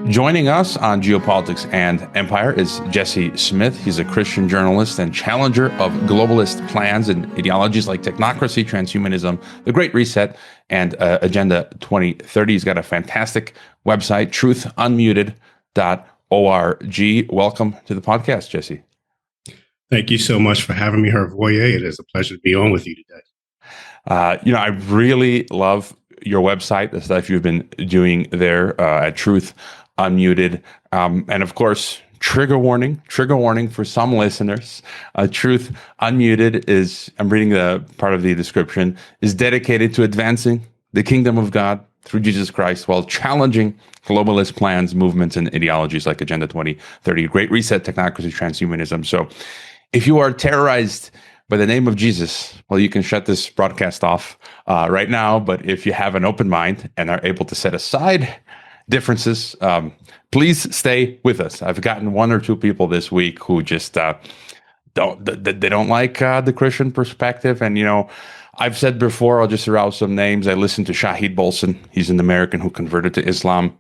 Joining us on Geopolitics and Empire is Jesse Smith. He's a Christian journalist and challenger of globalist plans and ideologies like technocracy, transhumanism, the Great Reset, and Agenda 2030. He's got a fantastic website, truthunmuted.org. Welcome to the podcast, Jesse. Thank you so much for having me here, Voyer. It is a pleasure to be on with you today. I really love your website, the stuff you've been doing there at Truth Unmuted. And of course, trigger warning for some listeners. Truth Unmuted is, I'm reading the part of the description, is dedicated to advancing the kingdom of God through Jesus Christ while challenging globalist plans, movements, and ideologies like Agenda 2030, Great Reset, technocracy, transhumanism. So if you are terrorized by the name of Jesus, well, you can shut this broadcast off right now. But if you have an open mind and are able to set aside differences, please stay with us. I've gotten one or two people this week who just don't like the Christian perspective. And, I've said before, I'll just throw out some names. I listened to Shahid Bolson. He's an American who converted to Islam.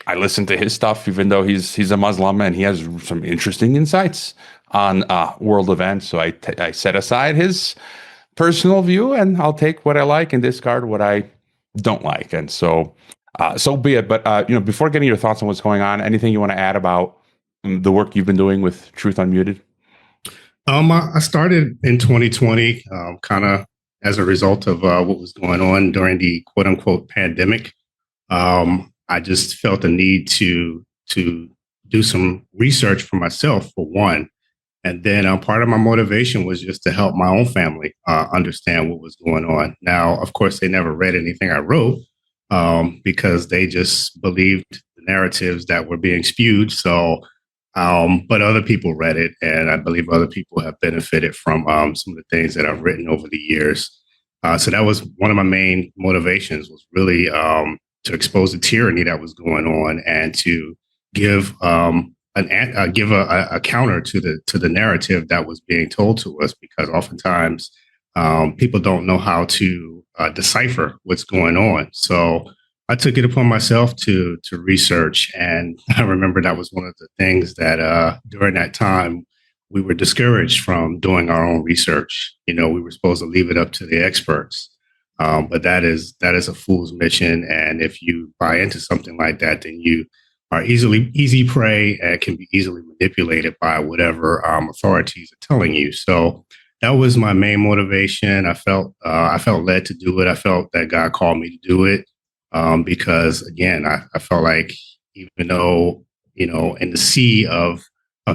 I listen to his stuff, even though he's a Muslim, and he has some interesting insights on world events. So I set aside his personal view, and I'll take what I like and discard what I don't like. And so be it. But before getting your thoughts on what's going on, anything you want to add about the work you've been doing with Truth Unmuted? I started in 2020, kind of as a result of what was going on during the quote unquote pandemic. I just felt the need to do some research for myself, for one. And then part of my motivation was just to help my own family understand what was going on. Now, of course, they never read anything I wrote because they just believed the narratives that were being spewed. So, but other people read it, and I believe other people have benefited from some of the things that I've written over the years. So that was one of my main motivations, was really to expose the tyranny that was going on and to give a counter to the narrative that was being told to us, because oftentimes people don't know how to decipher what's going on. So I took it upon myself to research, and I remember that was one of the things that during that time we were discouraged from doing our own research. We were supposed to leave it up to the experts. But that is a fool's mission. And if you buy into something like that, then you are easy prey and can be easily manipulated by whatever authorities are telling you. So that was my main motivation. I felt led to do it. I felt that God called me to do it because, again, I felt like, even though, in the sea of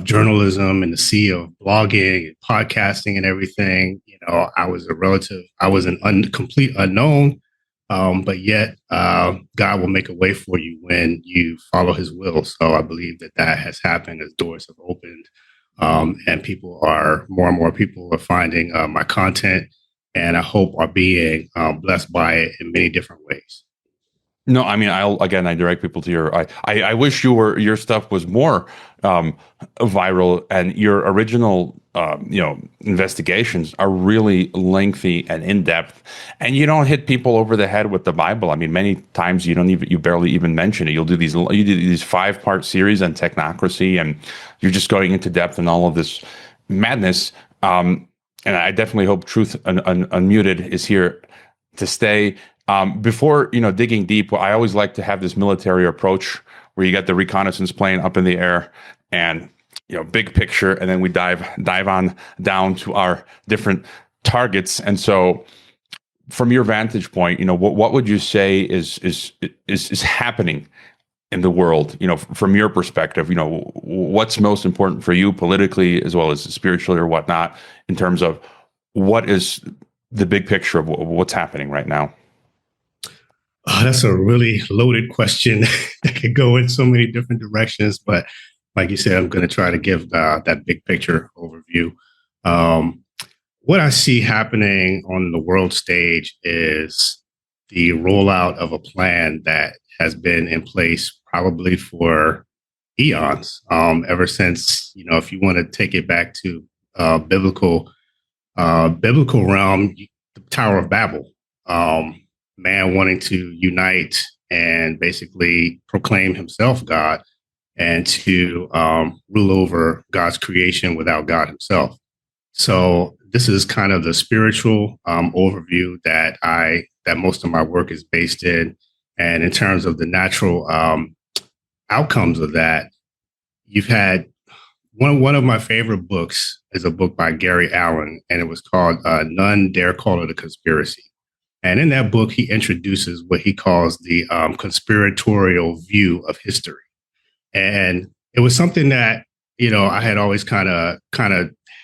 journalism, in the sea of blogging and podcasting and everything, I was an complete unknown, but yet God will make a way for you when you follow his will. So I believe that has happened as doors have opened, and more and more people are finding my content, and I hope are being blessed by it in many different ways. No, I mean, I direct people to your. I wish your stuff was more viral, and your original investigations are really lengthy and in depth, and you don't hit people over the head with the Bible. I mean, many times you barely even mention it. You do these 5-part series on technocracy, and you're just going into depth and all of this madness. And I definitely hope Truth Unmuted is here to stay. Before digging deep, I always like to have this military approach where you got the reconnaissance plane up in the air and big picture, and then we dive on down to our different targets. And so, from your vantage point, what would you say is happening in the world? From your perspective, what's most important for you politically as well as spiritually or whatnot, in terms of what is the big picture of what's happening right now? Oh, that's a really loaded question that could go in so many different directions. But like you said, I'm going to try to give that big picture overview. What I see happening on the world stage is the rollout of a plan that has been in place probably for eons, ever since, if you want to take it back to biblical realm, the Tower of Babel. Man wanting to unite and basically proclaim himself God and to rule over God's creation without God himself. So this is kind of the spiritual overview that most of my work is based in. And in terms of the natural outcomes of that, you've had one of my favorite books is a book by Gary Allen, and it was called None Dare Call It a Conspiracy. And in that book, he introduces what he calls the conspiratorial view of history. And it was something that, I had always kind of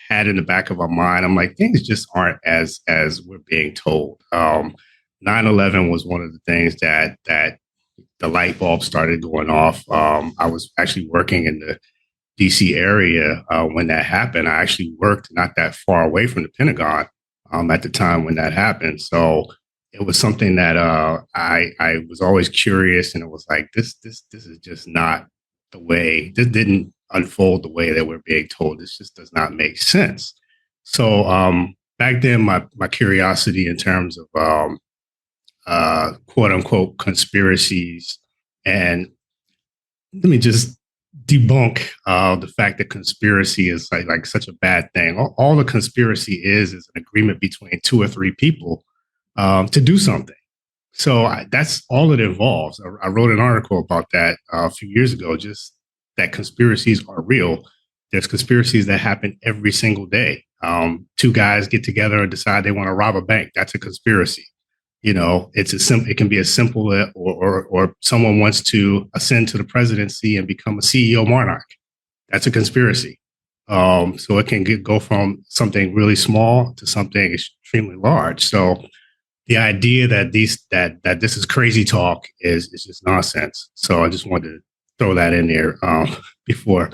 had in the back of my mind. I'm like, things just aren't as we're being told. 9/11 was one of the things that the light bulb started going off. I was actually working in the DC area when that happened. I actually worked not that far away from the Pentagon at the time when that happened. So it was something that I was always curious, and it was like, this is just not the way. This didn't unfold the way that we're being told. This just does not make sense. So back then, my curiosity in terms of quote unquote conspiracies, and let me just debunk the fact that conspiracy is like such a bad thing. All the conspiracy is an agreement between two or three people to do something. So that's all it involves. I wrote an article about that a few years ago, just that conspiracies are real. There's conspiracies that happen every single day. Two guys get together and decide they want to rob a bank. That's a conspiracy. It can be as simple or someone wants to ascend to the presidency and become a CEO monarch. That's a conspiracy. So it can go from something really small to something extremely large. So the idea that this is crazy talk is just nonsense. So I just wanted to throw that in there before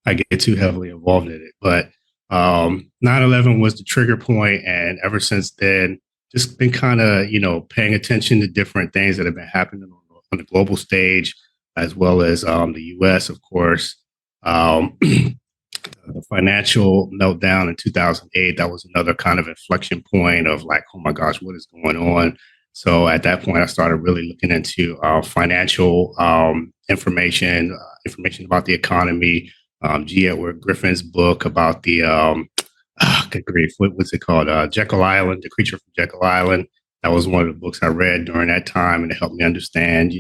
I get too heavily involved in it. But 9/11 was the trigger point, and ever since then, just been kind of, paying attention to different things that have been happening on the global stage, as well as the U.S., of course. The financial meltdown in 2008, that was another kind of inflection point of like, oh my gosh, what is going on? So at that point, I started really looking into financial information about the economy. G. Edward Griffin's book about the good grief, what's it called? Jekyll Island, The Creature from Jekyll Island. That was one of the books I read during that time, and it helped me understand,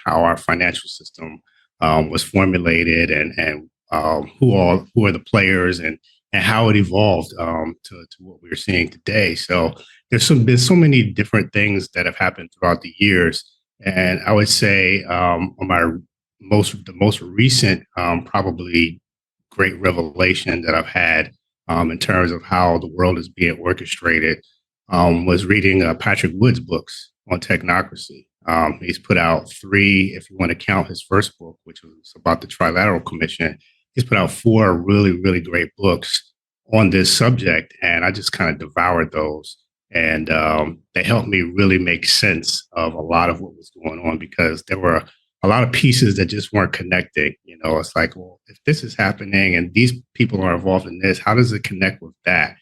how our financial system was formulated, and who are the players, and how it evolved to what we're seeing today. So been so many different things that have happened throughout the years, and I would say on the most recent probably great revelation that I've had in terms of how the world is being orchestrated was reading Patrick Wood's books on technocracy. He's put out 3, if you want to count his first book, which was about the Trilateral Commission. He's put out 4 really, really great books on this subject, and I just kind of devoured those. And they helped me really make sense of a lot of what was going on, because there were a lot of pieces that just weren't connecting. It's like, well, if this is happening and these people are involved in this, how does it connect with that?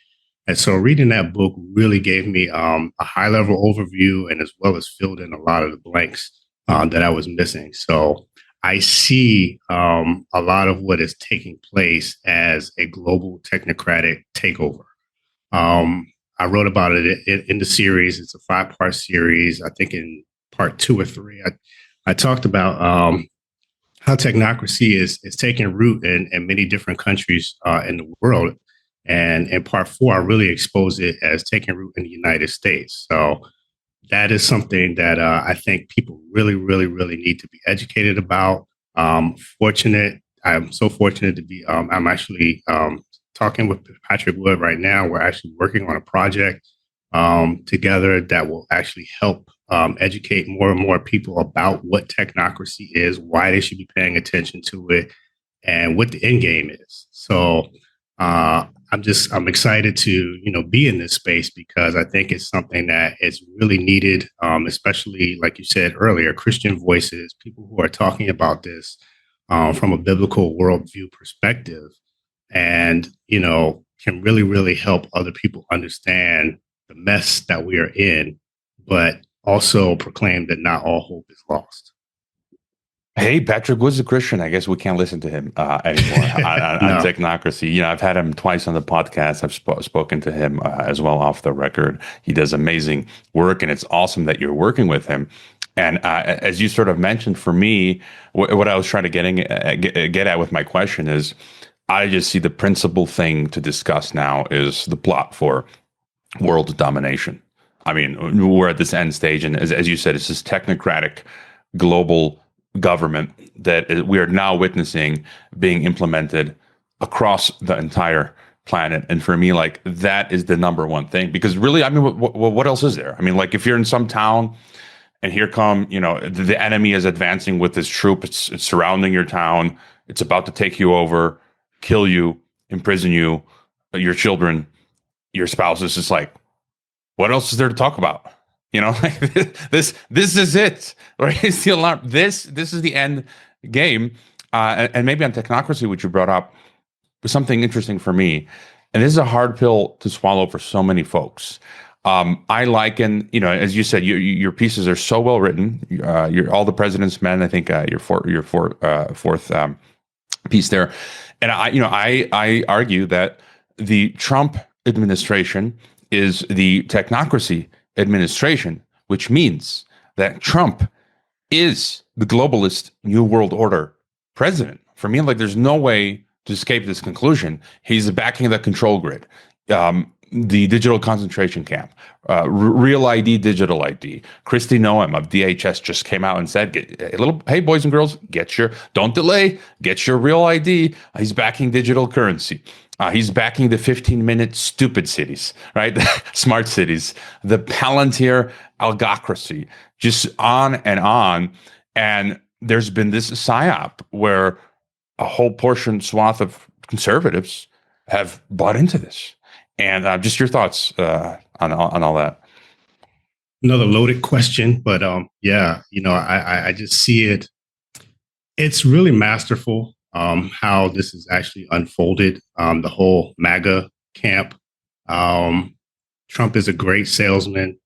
And so reading that book really gave me a high level overview, and as well as filled in a lot of the blanks that I was missing. So I see a lot of what is taking place as a global technocratic takeover. I wrote about it in the series. It's a 5-part series. I think in part 2 or 3, I talked about how technocracy is taking root in many different countries in the world. And in part 4, I really expose it as taking root in the United States. So that is something that I think people really, really, really need to be educated about. I'm so fortunate to be, I'm actually talking with Patrick Wood right now. We're actually working on a project together that will actually help educate more and more people about what technocracy is, why they should be paying attention to it, and what the end game is. So I'm excited to, be in this space, because I think it's something that is really needed, especially like you said earlier, Christian voices, people who are talking about this from a biblical worldview perspective, and, can really, really help other people understand the mess that we are in, but also proclaimed that not all hope is lost. Hey, Patrick Wood's a Christian. I guess we can't listen to him anymore on No. technocracy. You know, I've had him twice on the podcast. I've spoken to him as well off the record. He does amazing work, and it's awesome that you're working with him. And as you sort of mentioned, for me, what I was trying to get at with my question is, I just see the principal thing to discuss now is the plot for world domination. I mean, we're at this end stage, and as you said, it's this technocratic global government that we are now witnessing being implemented across the entire planet. And for me, like, that is the number one thing, because really, I mean, what else is there? I mean, like, if you're in some town and here come, you know, the enemy is advancing with this troop, it's surrounding your town, it's about to take you over, kill you, imprison you, your children, your spouse. Is just like, what else is there to talk about? You know, like, this is it, right? It's the alarm. This is the end game. And maybe on technocracy, which you brought up, was something interesting for me. And this is a hard pill to swallow for so many folks. I liken, you know, as you said, your pieces are so well written. You're All the President's Men. I think your fourth piece there. And I argue that the Trump administration is the technocracy administration, which means that Trump is the globalist New World Order president. For me, like, there's no way to escape this conclusion. He's backing the control grid, the digital concentration camp, real ID, digital ID. Christy Noem of DHS just came out and said, hey, boys and girls, don't delay, get your real ID. He's backing digital currency. He's backing the 15-minute stupid cities, right? Smart cities, the Palantir algocracy, just on and on. And there's been this psyop where a whole swath of conservatives have bought into this. And just your thoughts on all that. Another loaded question, but yeah, you know, I just see it. It's really masterful how this is actually unfolded. The whole MAGA camp. Trump is a great salesman.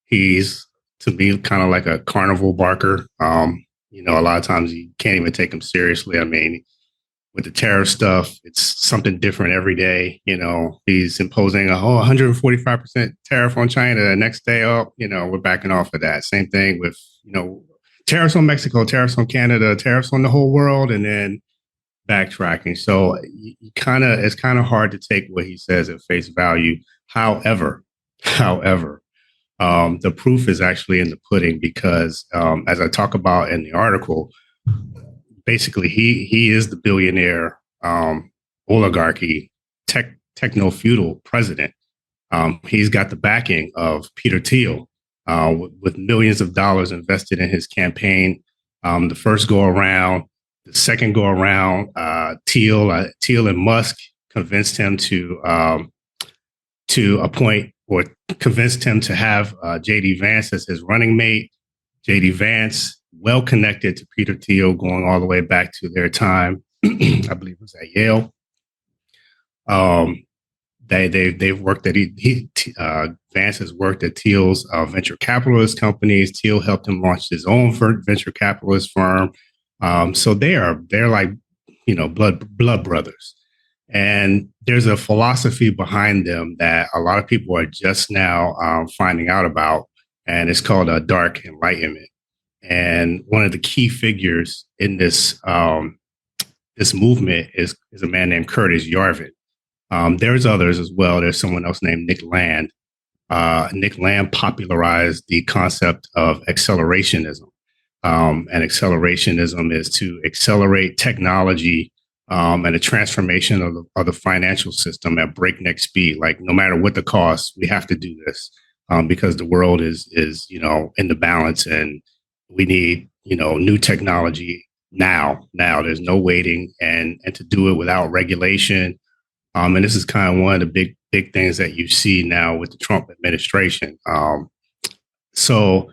He's, to me, kind of like a carnival barker. You know, a lot of times you can't even take him seriously. I mean, with the tariff stuff, it's something different every day. You know, he's imposing 145% tariff on China. The next day, we're backing off of that. Same thing with, you know, tariffs on Mexico, tariffs on Canada, tariffs on the whole world, and then backtracking. So it's kind of hard to take what he says at face value. However, the proof is actually in the pudding, because as I talk about in the article, basically he is the billionaire oligarchy techno-feudal president. He's got the backing of Peter Thiel with millions of dollars invested in his campaign. The first go around, the second go around, Thiel and Musk convinced him to appoint, or convinced him to have J.D. Vance as his running mate. J.D. Vance, well connected to Peter Thiel, going all the way back to their time, I believe it was at Yale. They've worked at Vance has worked at Thiel's venture capitalist companies. Thiel helped him launch his own venture capitalist firm. So they're like, you know, blood brothers. And there's a philosophy behind them that a lot of people are just now finding out about, and it's called a dark enlightenment. And one of the key figures in this this movement is a man named Curtis Yarvin. There's others as well. There's someone else named Nick Land. Nick Land popularized the concept of accelerationism. And accelerationism is to accelerate technology and a transformation of the financial system at breakneck speed. Like, no matter what the cost, we have to do this because the world is you know, in the balance, and we need, you know, new technology now. There's no waiting, and to do it without regulation. And this is kind of one of the big things that you see now with the Trump administration. So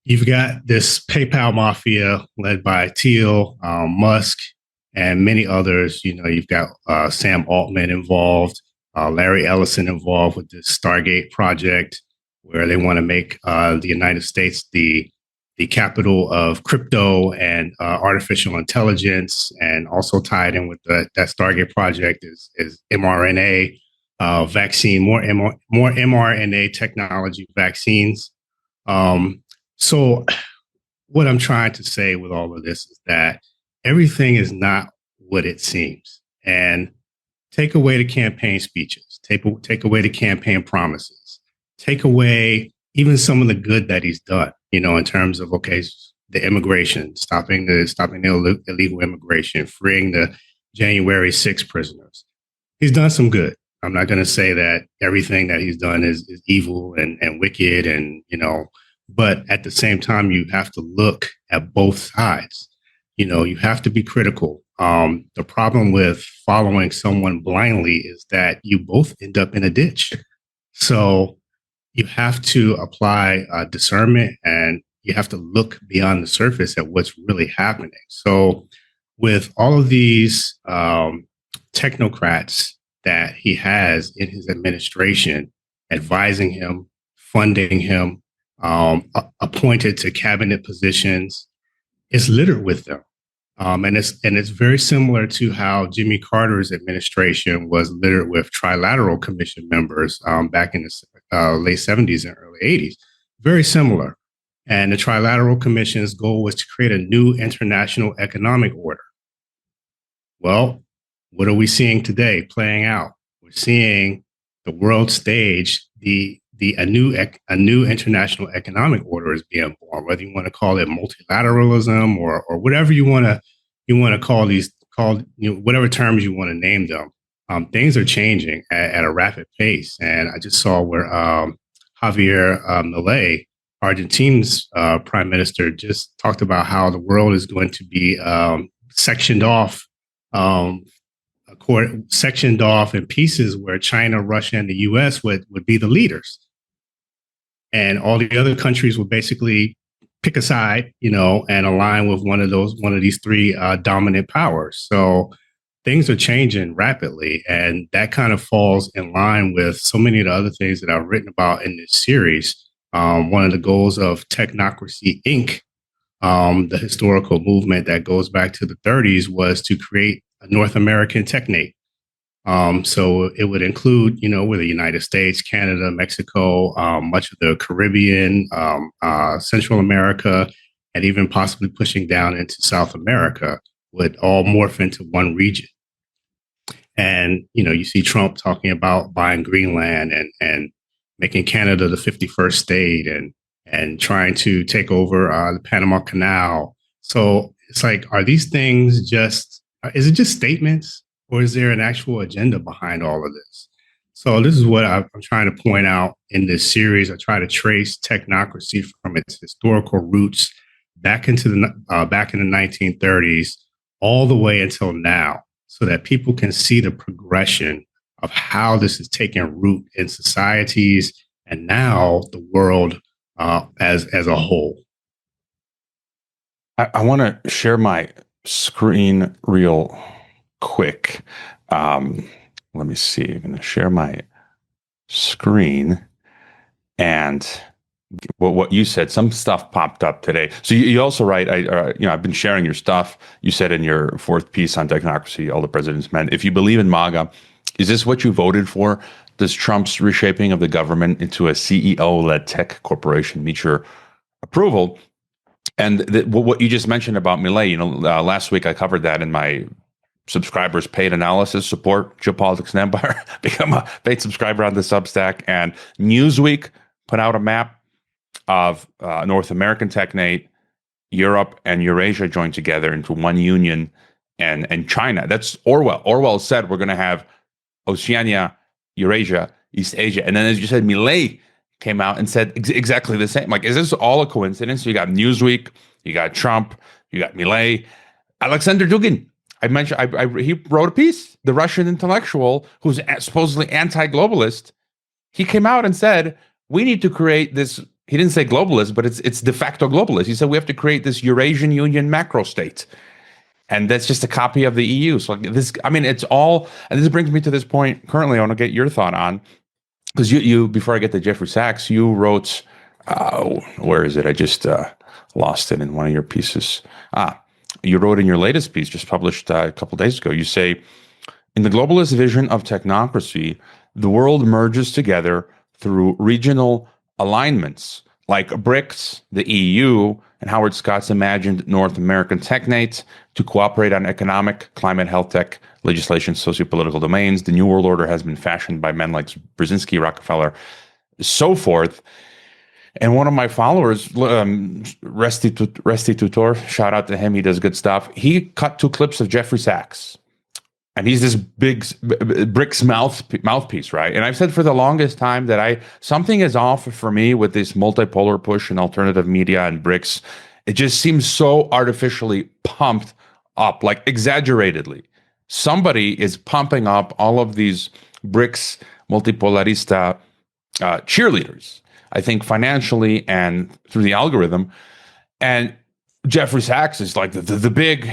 you've got this PayPal mafia led by Thiel, Musk, and many others. You know, you've got Sam Altman involved, Larry Ellison involved with this Stargate project. where they want to make the United States the capital of crypto and artificial intelligence, and also tied in with that Stargate project is mRNA vaccine, more mRNA technology vaccines. So what I'm trying to say with all of this is that everything is not what it seems. And take away the campaign speeches, take away the campaign promises, take away even some of the good that he's done, in terms of, okay, the immigration, stopping the illegal immigration, freeing the January 6 prisoners. He's done some good. I'm not going to say that everything that he's done is evil and wicked, and, but at the same time, you have to look at both sides. You have to be critical. The problem with following someone blindly is that you both end up in a ditch. So you have to apply discernment, and you have to look beyond the surface at what's really happening. So with all of these technocrats that he has in his administration, advising him, funding him, appointed to cabinet positions, it's littered with them. And it's very similar to how Jimmy Carter's administration was littered with trilateral commission members back in the late 70s and early 80s. Very similar. And the trilateral commission's goal was to create a new international economic order. Well, what are we seeing today playing out? We're seeing the world stage, a new international economic order is being born, whether you want to call it multilateralism or whatever you want to call whatever terms you want to name them. Things are changing at a rapid pace, and I just saw where Javier Milei, Argentina's prime minister, just talked about how the world is going to be sectioned off in pieces, where China, Russia, and the U.S. would be the leaders, and all the other countries would basically pick a side, and align with one of these three dominant powers. So things are changing rapidly, and that kind of falls in line with so many of the other things that I've written about in this series. One of the goals of Technocracy Inc., the historical movement that goes back to the 30s, was to create a North American technate. So it would include, with the United States, Canada, Mexico, much of the Caribbean, Central America, and even possibly pushing down into South America, would all morph into one region. And, you see Trump talking about buying Greenland and making Canada the 51st state, and trying to take over the Panama Canal. So it's like, are these things is it just statements, or is there an actual agenda behind all of this? So this is what I'm trying to point out in this series. I try to trace technocracy from its historical roots back in the 1930s all the way until now, so that people can see the progression of how this is taking root in societies and now the world as a whole. I want to share my screen real quick. Let me see. I'm going to share my screen, and what you said, some stuff popped up today. So you also write, I've been sharing your stuff. You said in your fourth piece on Technocracy, All the President's Men, if you believe in MAGA, is this what you voted for? Does Trump's reshaping of the government into a CEO-led tech corporation meet your approval? And what you just mentioned about Milei, last week I covered that in my subscribers paid analysis. Support Geopolitics and Empire. Become a paid subscriber on the Substack. And Newsweek put out a map of North American technate, Europe and Eurasia joined together into one union, and China. That's Orwell. Orwell said we're going to have Oceania, Eurasia, East Asia. And then, as you said, Milei came out and said exactly the same. Like, is this all a coincidence? You got Newsweek, you got Trump, you got Milei. Alexander Dugin, I mentioned, he wrote a piece, the Russian intellectual who's supposedly anti-globalist. He came out and said, we need to create this. He didn't say globalist, but it's de facto globalist. He said, we have to create this Eurasian Union macro state. And that's just a copy of the EU. So it's all, and this brings me to this point currently I want to get your thought on. because you before I get to Jeffrey Sachs, you wrote, where is it? I just lost it in one of your pieces. You wrote in your latest piece, just published a couple days ago. You say, in the globalist vision of technocracy, the world merges together through regional alignments like BRICS, the EU, and Howard Scott's imagined North American technates to cooperate on economic, climate, health tech, legislation, socio-political domains. The New World Order has been fashioned by men like Brzezinski, Rockefeller, so forth. And one of my followers, Restitutor, shout out to him, he does good stuff. He cut 2 clips of Jeffrey Sachs. And he's this big BRICS mouthpiece, right? And I've said for the longest time that something is off for me with this multipolar push in alternative media and BRICS. It just seems so artificially pumped up, like exaggeratedly. Somebody is pumping up all of these BRICS multipolarista cheerleaders, I think financially and through the algorithm. And Jeffrey Sachs is like the big,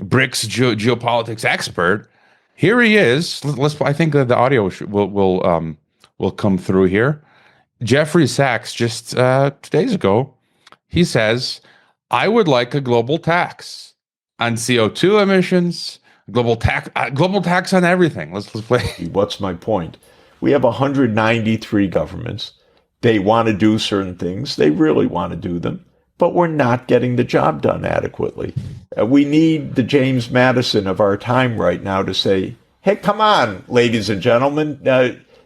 BRICS geopolitics expert. Here he is. I think that the audio will come through here. Jeffrey Sachs just 2 days ago, he says, "I would like a global tax on CO2 emissions, global tax on everything." Let's play. What's my point? We have 193 governments. They want to do certain things. They really want to do them. But we're not getting the job done adequately. We need the James Madison of our time right now to say, hey, come on, ladies and gentlemen,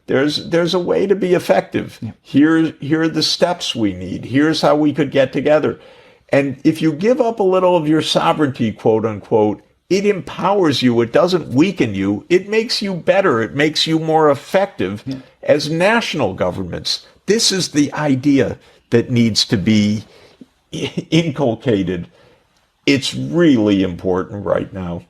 there's a way to be effective. Here are the steps we need. Here's how we could get together. And if you give up a little of your sovereignty, quote unquote, it empowers you. It doesn't weaken you. It makes you better. It makes you more effective as national governments. This is the idea that needs to be inculcated. It's really important right now.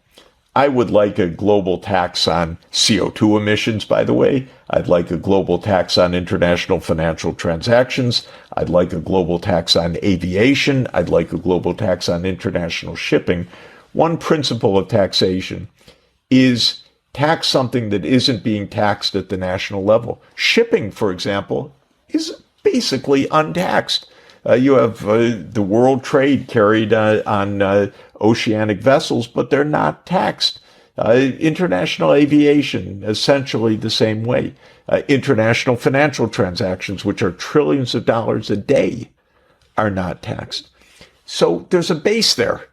I would like a global tax on CO2 emissions, by the way. I'd like a global tax on international financial transactions. I'd like a global tax on aviation. I'd like a global tax on international shipping. One principle of taxation is tax something that isn't being taxed at the national level. Shipping, for example, is basically untaxed. You have the world trade carried on oceanic vessels, but they're not taxed. International aviation, essentially the same way. International financial transactions, which are trillions of dollars a day, are not taxed. So there's a base there.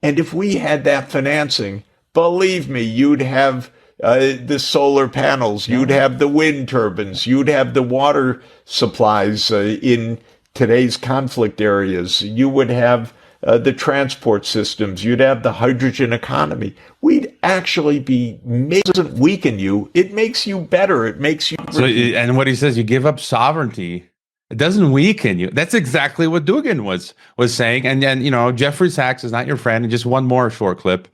And if we had that financing, believe me, you'd have the solar panels, you'd have the wind turbines, you'd have the water supplies in today's conflict areas. You would have the transport systems. You'd have the hydrogen economy. We'd actually be, it doesn't weaken you. It makes you better. It makes you. So, and what he says, you give up sovereignty. It doesn't weaken you. That's exactly what Dugin was saying. And then, Jeffrey Sachs is not your friend. And just one more short clip.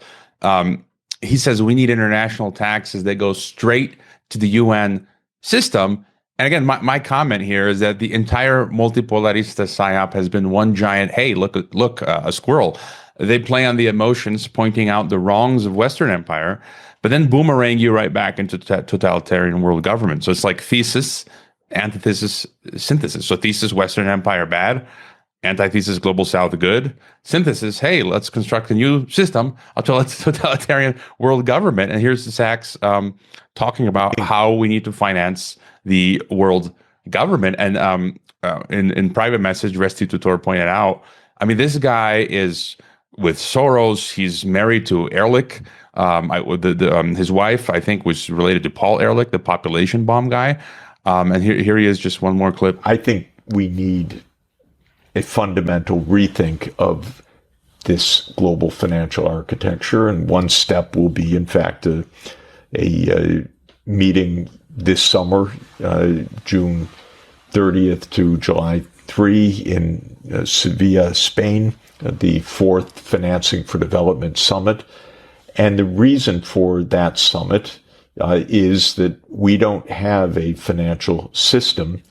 He says we need international taxes that go straight to the UN system. And again, my comment here is that the entire multipolarista psyop has been one giant, hey, look, a squirrel. They play on the emotions, pointing out the wrongs of Western empire, but then boomerang you right back into totalitarian world government. So it's like thesis, antithesis, synthesis. So thesis, Western empire bad. Antithesis, global south good. Synthesis, hey, let's construct a new system until it's totalitarian world government. And here's the Sachs talking about how we need to finance the world government. And in private message, Restitutor pointed out, I mean, this guy is with Soros. He's married to Ehrlich. His wife, I think, was related to Paul Ehrlich, the population bomb guy. And here he is, just one more clip. I think we need a fundamental rethink of this global financial architecture. And one step will be, in fact, a meeting this summer, June 30th to July 3 in Sevilla, Spain, the 4th Financing for Development Summit. And the reason for that summit is that we don't have a financial system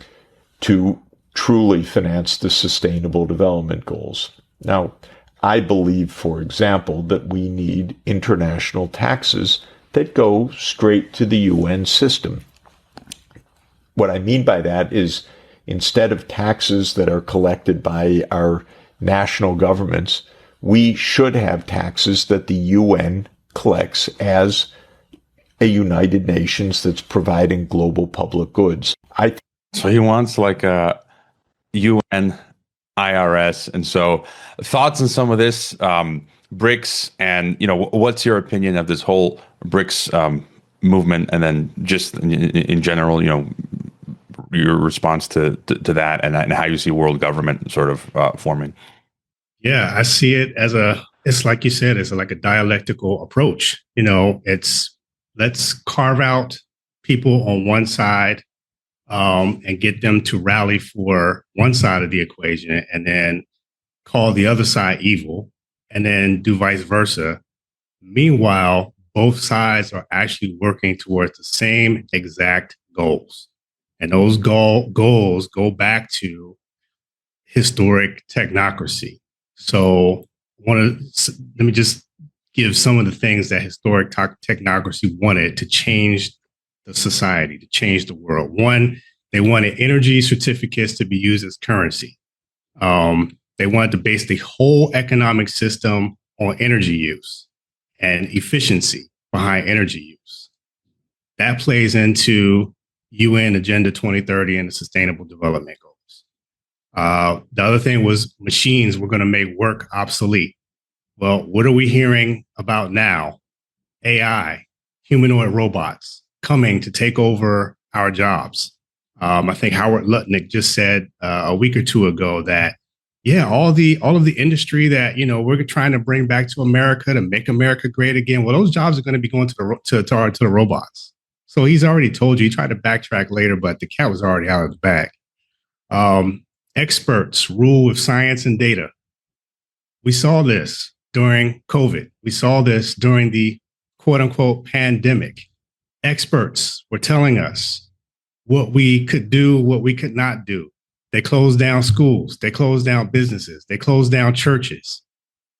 to truly finance the Sustainable Development Goals. Now, I believe, for example, that we need international taxes that go straight to the UN system. what I mean by that is instead of taxes that are collected by our national governments, we should have taxes that the UN collects as a United Nations that's providing global public goods. So he wants like a UN IRS. And so thoughts on some of this, BRICS, and, what's your opinion of this whole BRICS movement? And then just in general, your response to that and how you see world government sort of forming. Yeah, I see it as it's like you said, it's like a dialectical approach. It's let's carve out people on one side and get them to rally for one side of the equation and then call the other side evil and then do vice versa. Meanwhile, both sides are actually working towards the same exact goals. And those goals go back to historic technocracy. So let me just give some of the things that historic technocracy wanted to change the society, to change the world. One, they wanted energy certificates to be used as currency. They wanted to base the whole economic system on energy use and efficiency behind energy use. That plays into UN Agenda 2030 and the Sustainable Development Goals. The other thing was machines were going to make work obsolete. Well, what are we hearing about now? AI, humanoid robots coming to take over our jobs. I think Howard Lutnick just said a week or two ago that, all of the industry that we're trying to bring back to America to make America great again. Well, those jobs are going to be going to the robots. So he's already told you. He tried to backtrack later, but the cat was already out of the bag. Experts rule with science and data. We saw this during COVID. We saw this during the quote unquote pandemic. Experts were telling us what we could do, what we could not do. They closed down schools. They closed down businesses. They closed down churches.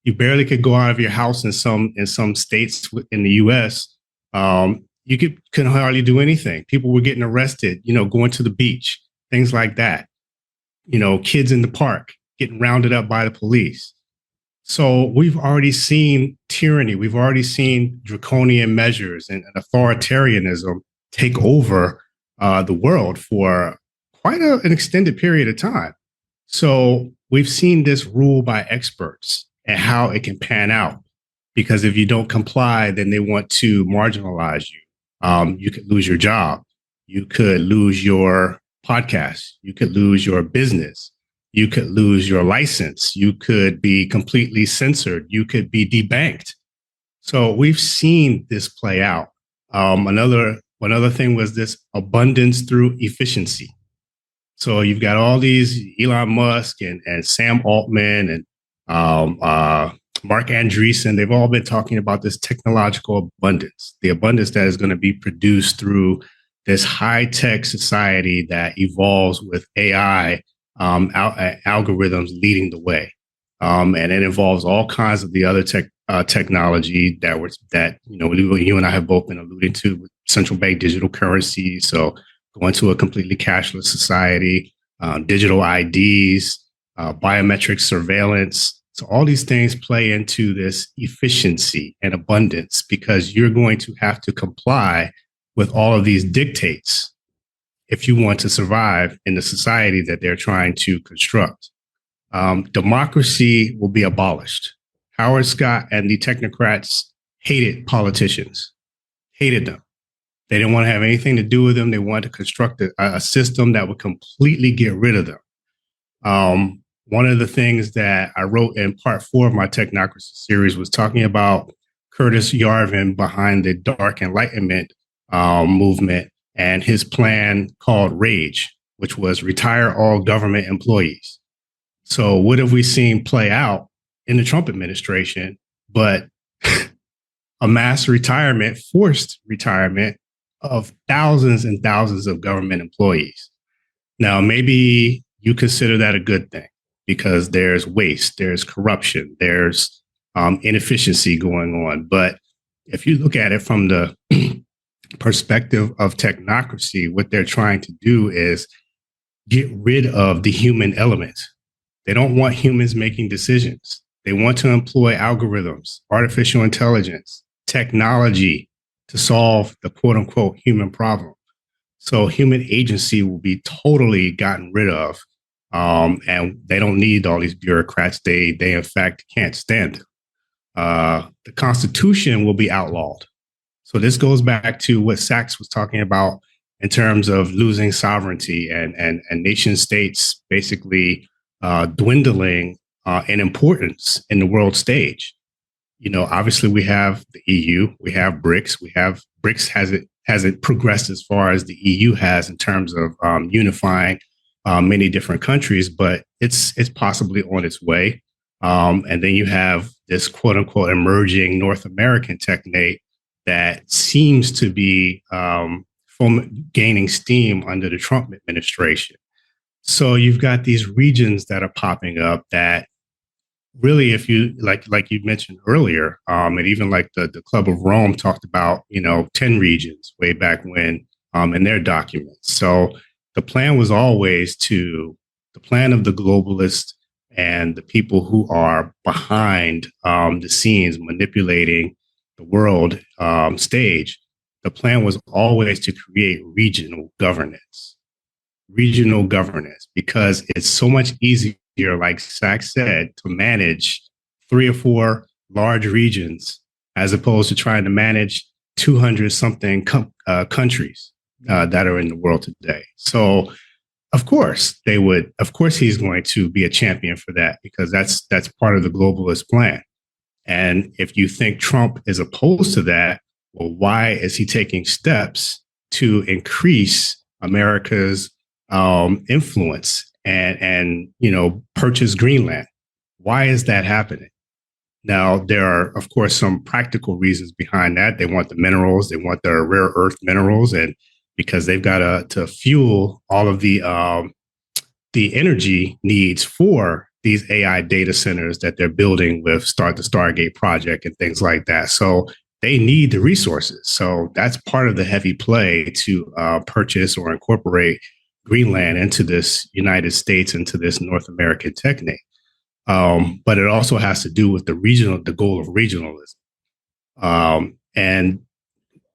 You barely could go out of your house in some states in the U.S. You couldn't hardly do anything. People were getting arrested, going to the beach, things like that. Kids in the park getting rounded up by the police. So we've already seen tyranny. We've already seen draconian measures and authoritarianism take over the world for quite an extended period of time. So we've seen this rule by experts and how it can pan out. Because if you don't comply, then they want to marginalize you. You could lose your job. You could lose your podcast. You could lose your business. You could lose your license. You could be completely censored. You could be debanked. So we've seen this play out. Another thing was this abundance through efficiency. So you've got all these Elon Musk and Sam Altman and Mark Andreessen. They've all been talking about this technological abundance, the abundance that is going to be produced through this high-tech society that evolves with AI algorithms leading the way. And it involves all kinds of the other technology that you and I have both been alluding to, with central bank digital currency. So going to a completely cashless society, digital IDs, biometric surveillance. So all these things play into this efficiency and abundance because you're going to have to comply with all of these dictates if you want to survive in the society that they're trying to construct. Democracy will be abolished. Howard Scott and the technocrats hated politicians, hated them. They didn't want to have anything to do with them. They wanted to construct a system that would completely get rid of them. One of the things that I wrote in part 4 of my Technocracy series was talking about Curtis Yarvin behind the Dark Enlightenment movement and his plan called RAGE, which was retire all government employees. So what have we seen play out in the Trump administration, but a mass retirement, forced retirement of thousands and thousands of government employees. Now, maybe you consider that a good thing because there's waste, there's corruption, there's inefficiency going on. But if you look at it from the perspective of technocracy, what they're trying to do is get rid of the human element. They don't want humans making decisions. They want to employ algorithms, artificial intelligence, technology to solve the quote unquote human problem. So human agency will be totally gotten rid of. And they don't need all these bureaucrats. They in fact can't stand them. The Constitution will be outlawed. So this goes back to what Sachs was talking about in terms of losing sovereignty and nation states basically dwindling in importance in the world stage. You know, obviously we have the EU, we have BRICS, BRICS hasn't progressed as far as the EU has in terms of unifying many different countries, but it's possibly on its way. And then you have this quote unquote emerging North American technate that seems to be gaining steam under the Trump administration. So you've got these regions that are popping up that really, if you like you mentioned earlier, and even like the Club of Rome talked about, 10 regions way back when in their documents. So the plan was always the plan of the globalists and the people who are behind the scenes manipulating the world stage. The plan was always to create regional governance, because it's so much easier, like Sachs said, to manage 3 or 4 large regions as opposed to trying to manage 200 something countries that are in the world today. So of course he's going to be a champion for that, because that's part of the globalist plan. And if you think Trump is opposed to that, well, why is he taking steps to increase America's influence and purchase Greenland? Why is that happening? Now, there are, of course, some practical reasons behind that. They want the minerals, they want the rare earth minerals, and because they've got to fuel all of the energy needs for these AI data centers that they're building with the Stargate project and things like that. So they need the resources. So that's part of the heavy play to purchase or incorporate Greenland into this United States, into this North American technate. But it also has to do with the goal of regionalism. And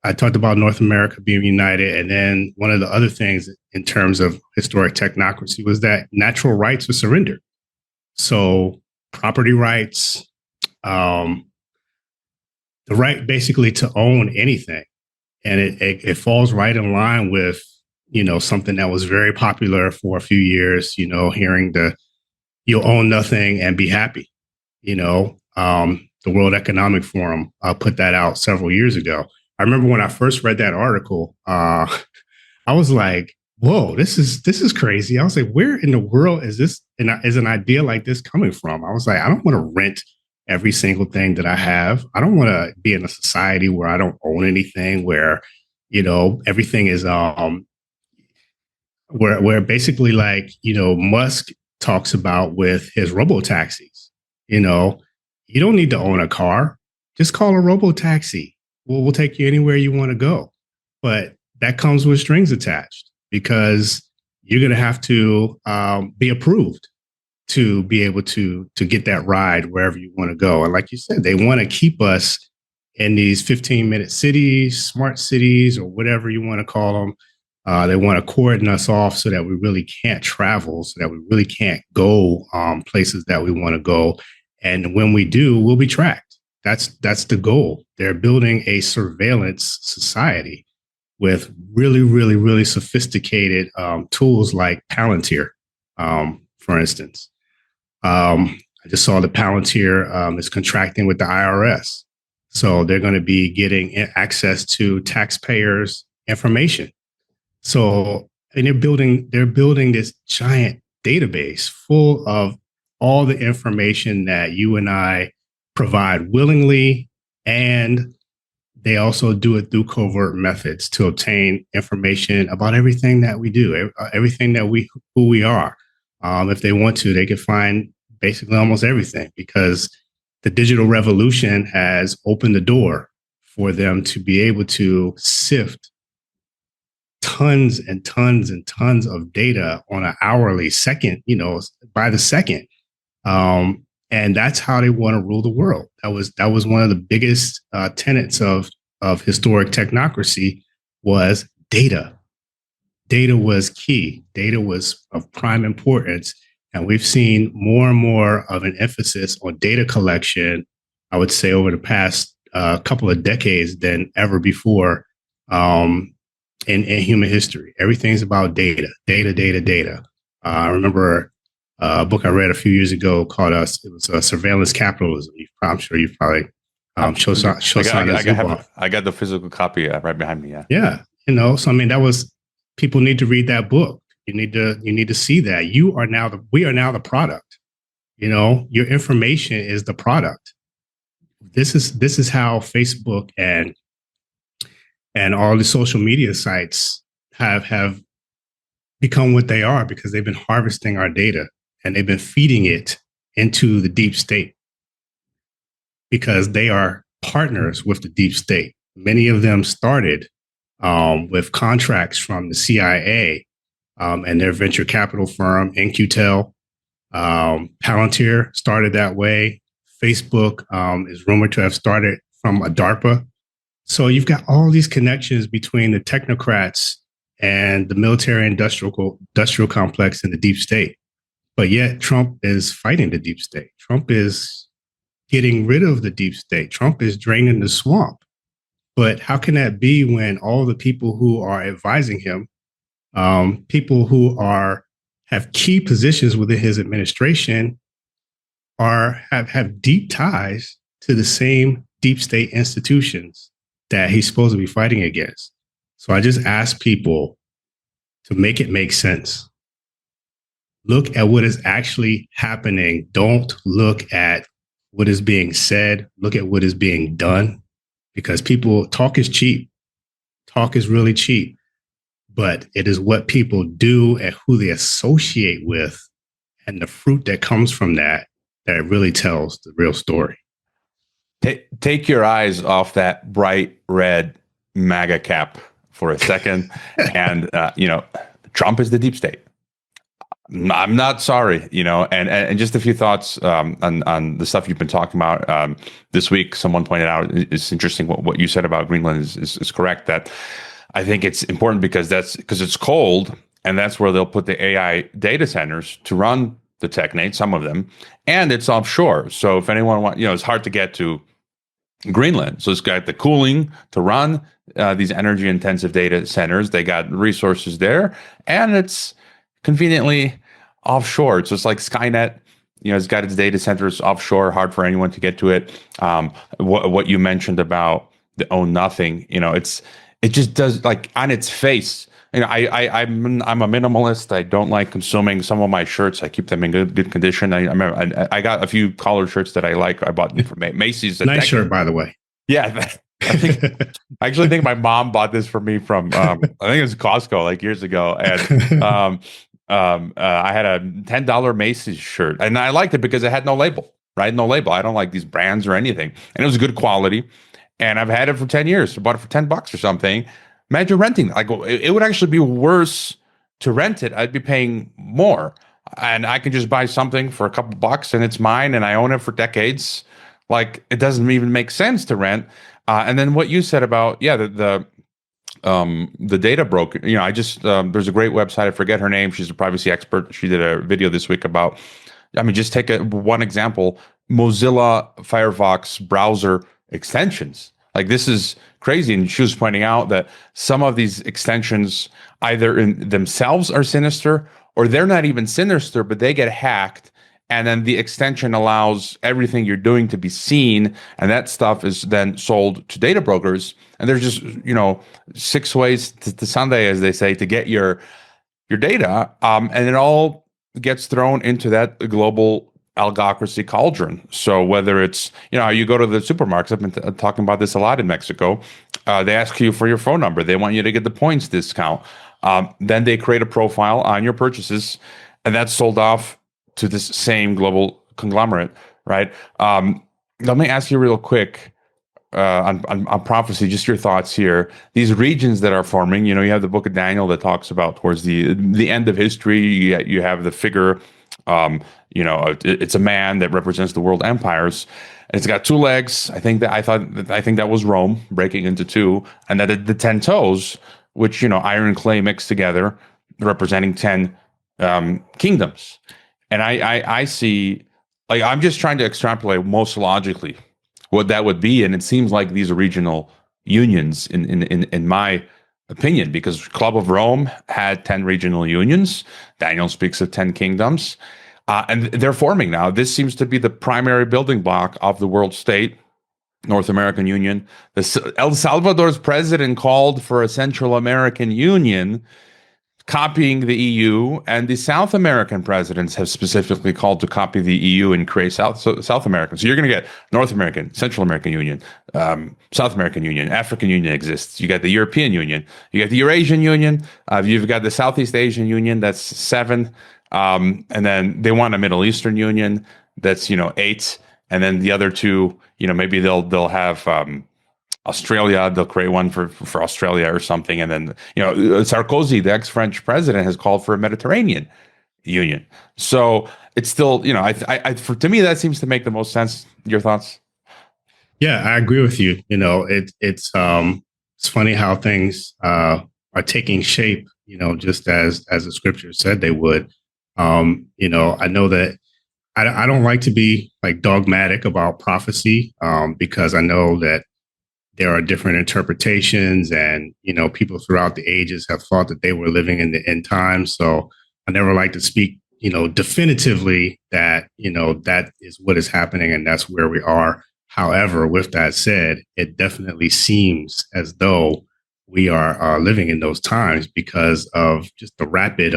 I talked about North America being united. And then one of the other things in terms of historic technocracy was that natural rights were surrendered. So property rights, the right basically to own anything. And it falls right in line with, something that was very popular for a few years, hearing you'll own nothing and be happy. The World Economic Forum put that out several years ago. I remember when I first read that article, I was like, whoa, this is crazy. I was like, where in the world is an idea like this coming from? I was like, I don't want to rent every single thing that I have. I don't want to be in a society where I don't own anything, where, everything is, where basically Musk talks about with his robo-taxis, you don't need to own a car. Just call a robo-taxi. We'll take you anywhere you want to go. But that comes with strings attached, because you're going to have to be approved to be able to get that ride wherever you want to go. And like you said, they want to keep us in these 15-minute cities, smart cities, or whatever you want to call them. They want to cordon us off so that we really can't travel, so that we really can't go places that we want to go. And when we do, we'll be tracked. That's the goal. They're building a surveillance society with really, really, really sophisticated tools like Palantir, for instance. I just saw the Palantir is contracting with the IRS. So they're going to be getting access to taxpayers' information. So, and they're building this giant database full of all the information that you and I provide willingly, and they also do it through covert methods to obtain information about everything that we do, everything that who we are. If they want to, they can find basically almost everything, because the digital revolution has opened the door for them to be able to sift tons and tons and tons of data on an hourly second, by the second. And that's how they want to rule the world. That was one of the biggest tenets of historic technocracy was data. Data was key. Data was of prime importance. And we've seen more and more of an emphasis on data collection, I would say, over the past couple of decades than ever before in human history. Everything's about data, data, data, data. I remember a book I read a few years ago called Surveillance Capitalism. I'm sure you've probably I got the physical copy right behind me. Yeah. So I mean, people need to read that book. You need to see that we are now the product. Your information is the product. This is how Facebook and all the social media sites have become what they are, because they've been harvesting our data and they've been feeding it into the deep state, because they are partners with the deep state. Many of them started with contracts from the CIA and their venture capital firm, In-Q-Tel. Palantir started that way. Facebook is rumored to have started from a DARPA. So you've got all these connections between the technocrats and the military industrial complex and the deep state. But yet Trump is fighting the deep state. Trump is getting rid of the deep state. Trump is draining the swamp. But how can that be when all the people who are advising him, people who have key positions within his administration, have deep ties to the same deep state institutions that he's supposed to be fighting against? So I just ask people to make it make sense. Look at what is actually happening. Don't look at what is being said. Look at what is being done, because talk is cheap. Talk is really cheap, but it is what people do and who they associate with and the fruit that comes from that really tells the real story. Take your eyes off that bright red MAGA cap for a second. And, Trump is the deep state. I'm not sorry, and just a few thoughts on the stuff you've been talking about this week. Someone pointed out, it's interesting what you said about Greenland is correct, that I think it's important because it's cold, and that's where they'll put the AI data centers to run the technate, some of them, and it's offshore. So if anyone wants, it's hard to get to Greenland. So it's got the cooling to run these energy intensive data centers. They got resources there, and it's conveniently offshore. It's just like Skynet, it's got its data centers offshore, hard for anyone to get to it. What you mentioned about the own nothing, it just does, like, on its face. I'm a minimalist. I don't like consuming some of my shirts. I keep them in good condition. I remember I got a few collared shirts that I like. I bought them from Macy's. Nice shirt, by the way. Yeah, I actually think my mom bought this for me from I think it was Costco like years ago, and I had a $10 Macy's shirt, and I liked it because it had no label, right? No label. I don't like these brands or anything, and it was good quality, and I've had it for 10 years. I bought it for $10 or something. Imagine renting. Like, it would actually be worse to rent it. I'd be paying more, and I can just buy something for a couple bucks, and it's mine, and I own it for decades. Like, it doesn't even make sense to rent. And then what you said about the data broker. I just there's a great website. I forget her name. She's a privacy expert. She did a video this week about. Just take one example: Mozilla Firefox browser extensions. Like, this is crazy. And she was pointing out that some of these extensions either in themselves are sinister, or they're not even sinister, but they get hacked. And then the extension allows everything you're doing to be seen. And that stuff is then sold to data brokers. And there's just, 6 ways to Sunday, as they say, to get your data. And it all gets thrown into that global oligarchy cauldron. So whether it's, you go to the supermarkets, I've been talking about this a lot in Mexico. They ask you for your phone number. They want you to get the points discount. Then they create a profile on your purchases, and that's sold off to this same global conglomerate, right? Let me ask you real quick. on prophecy, just your thoughts here. These regions that are forming, you have the book of Daniel that talks about towards the end of history. You have the figure, it's a man that represents the world empires. And it's got two legs. I think that was Rome breaking into two, and that the 10 toes, which iron and clay mixed together, representing 10 kingdoms. And I see, like, I'm just trying to extrapolate most logically what that would be, and it seems like these are regional unions in my opinion, because Club of Rome had 10 regional unions. Daniel speaks of 10 kingdoms. And they're forming now. This seems to be the primary building block of the world state, North American Union. El Salvador's president called for a Central American Union, copying the EU, and the South American presidents have specifically called to copy the EU and create South American. So you're going to get North American, Central American Union, South American Union, African Union exists. You got the European Union, you got the Eurasian Union, you've got the Southeast Asian Union, that's 7. And then they want a Middle Eastern Union that's 8, and then the other 2, maybe they'll have Australia. They'll create one for Australia or something, and then Sarkozy, the ex-French president, has called for a Mediterranean Union. So it's still to me that seems to make the most sense. Your thoughts? Yeah, I agree with you. It's funny how things are taking shape. Just as the scripture said they would. I know that I don't like to be like dogmatic about prophecy because I know that there are different interpretations, and people throughout the ages have thought that they were living in the end times. So I never like to speak, definitively that that is what is happening and that's where we are. However, with that said, it definitely seems as though we are living in those times because of just the rapid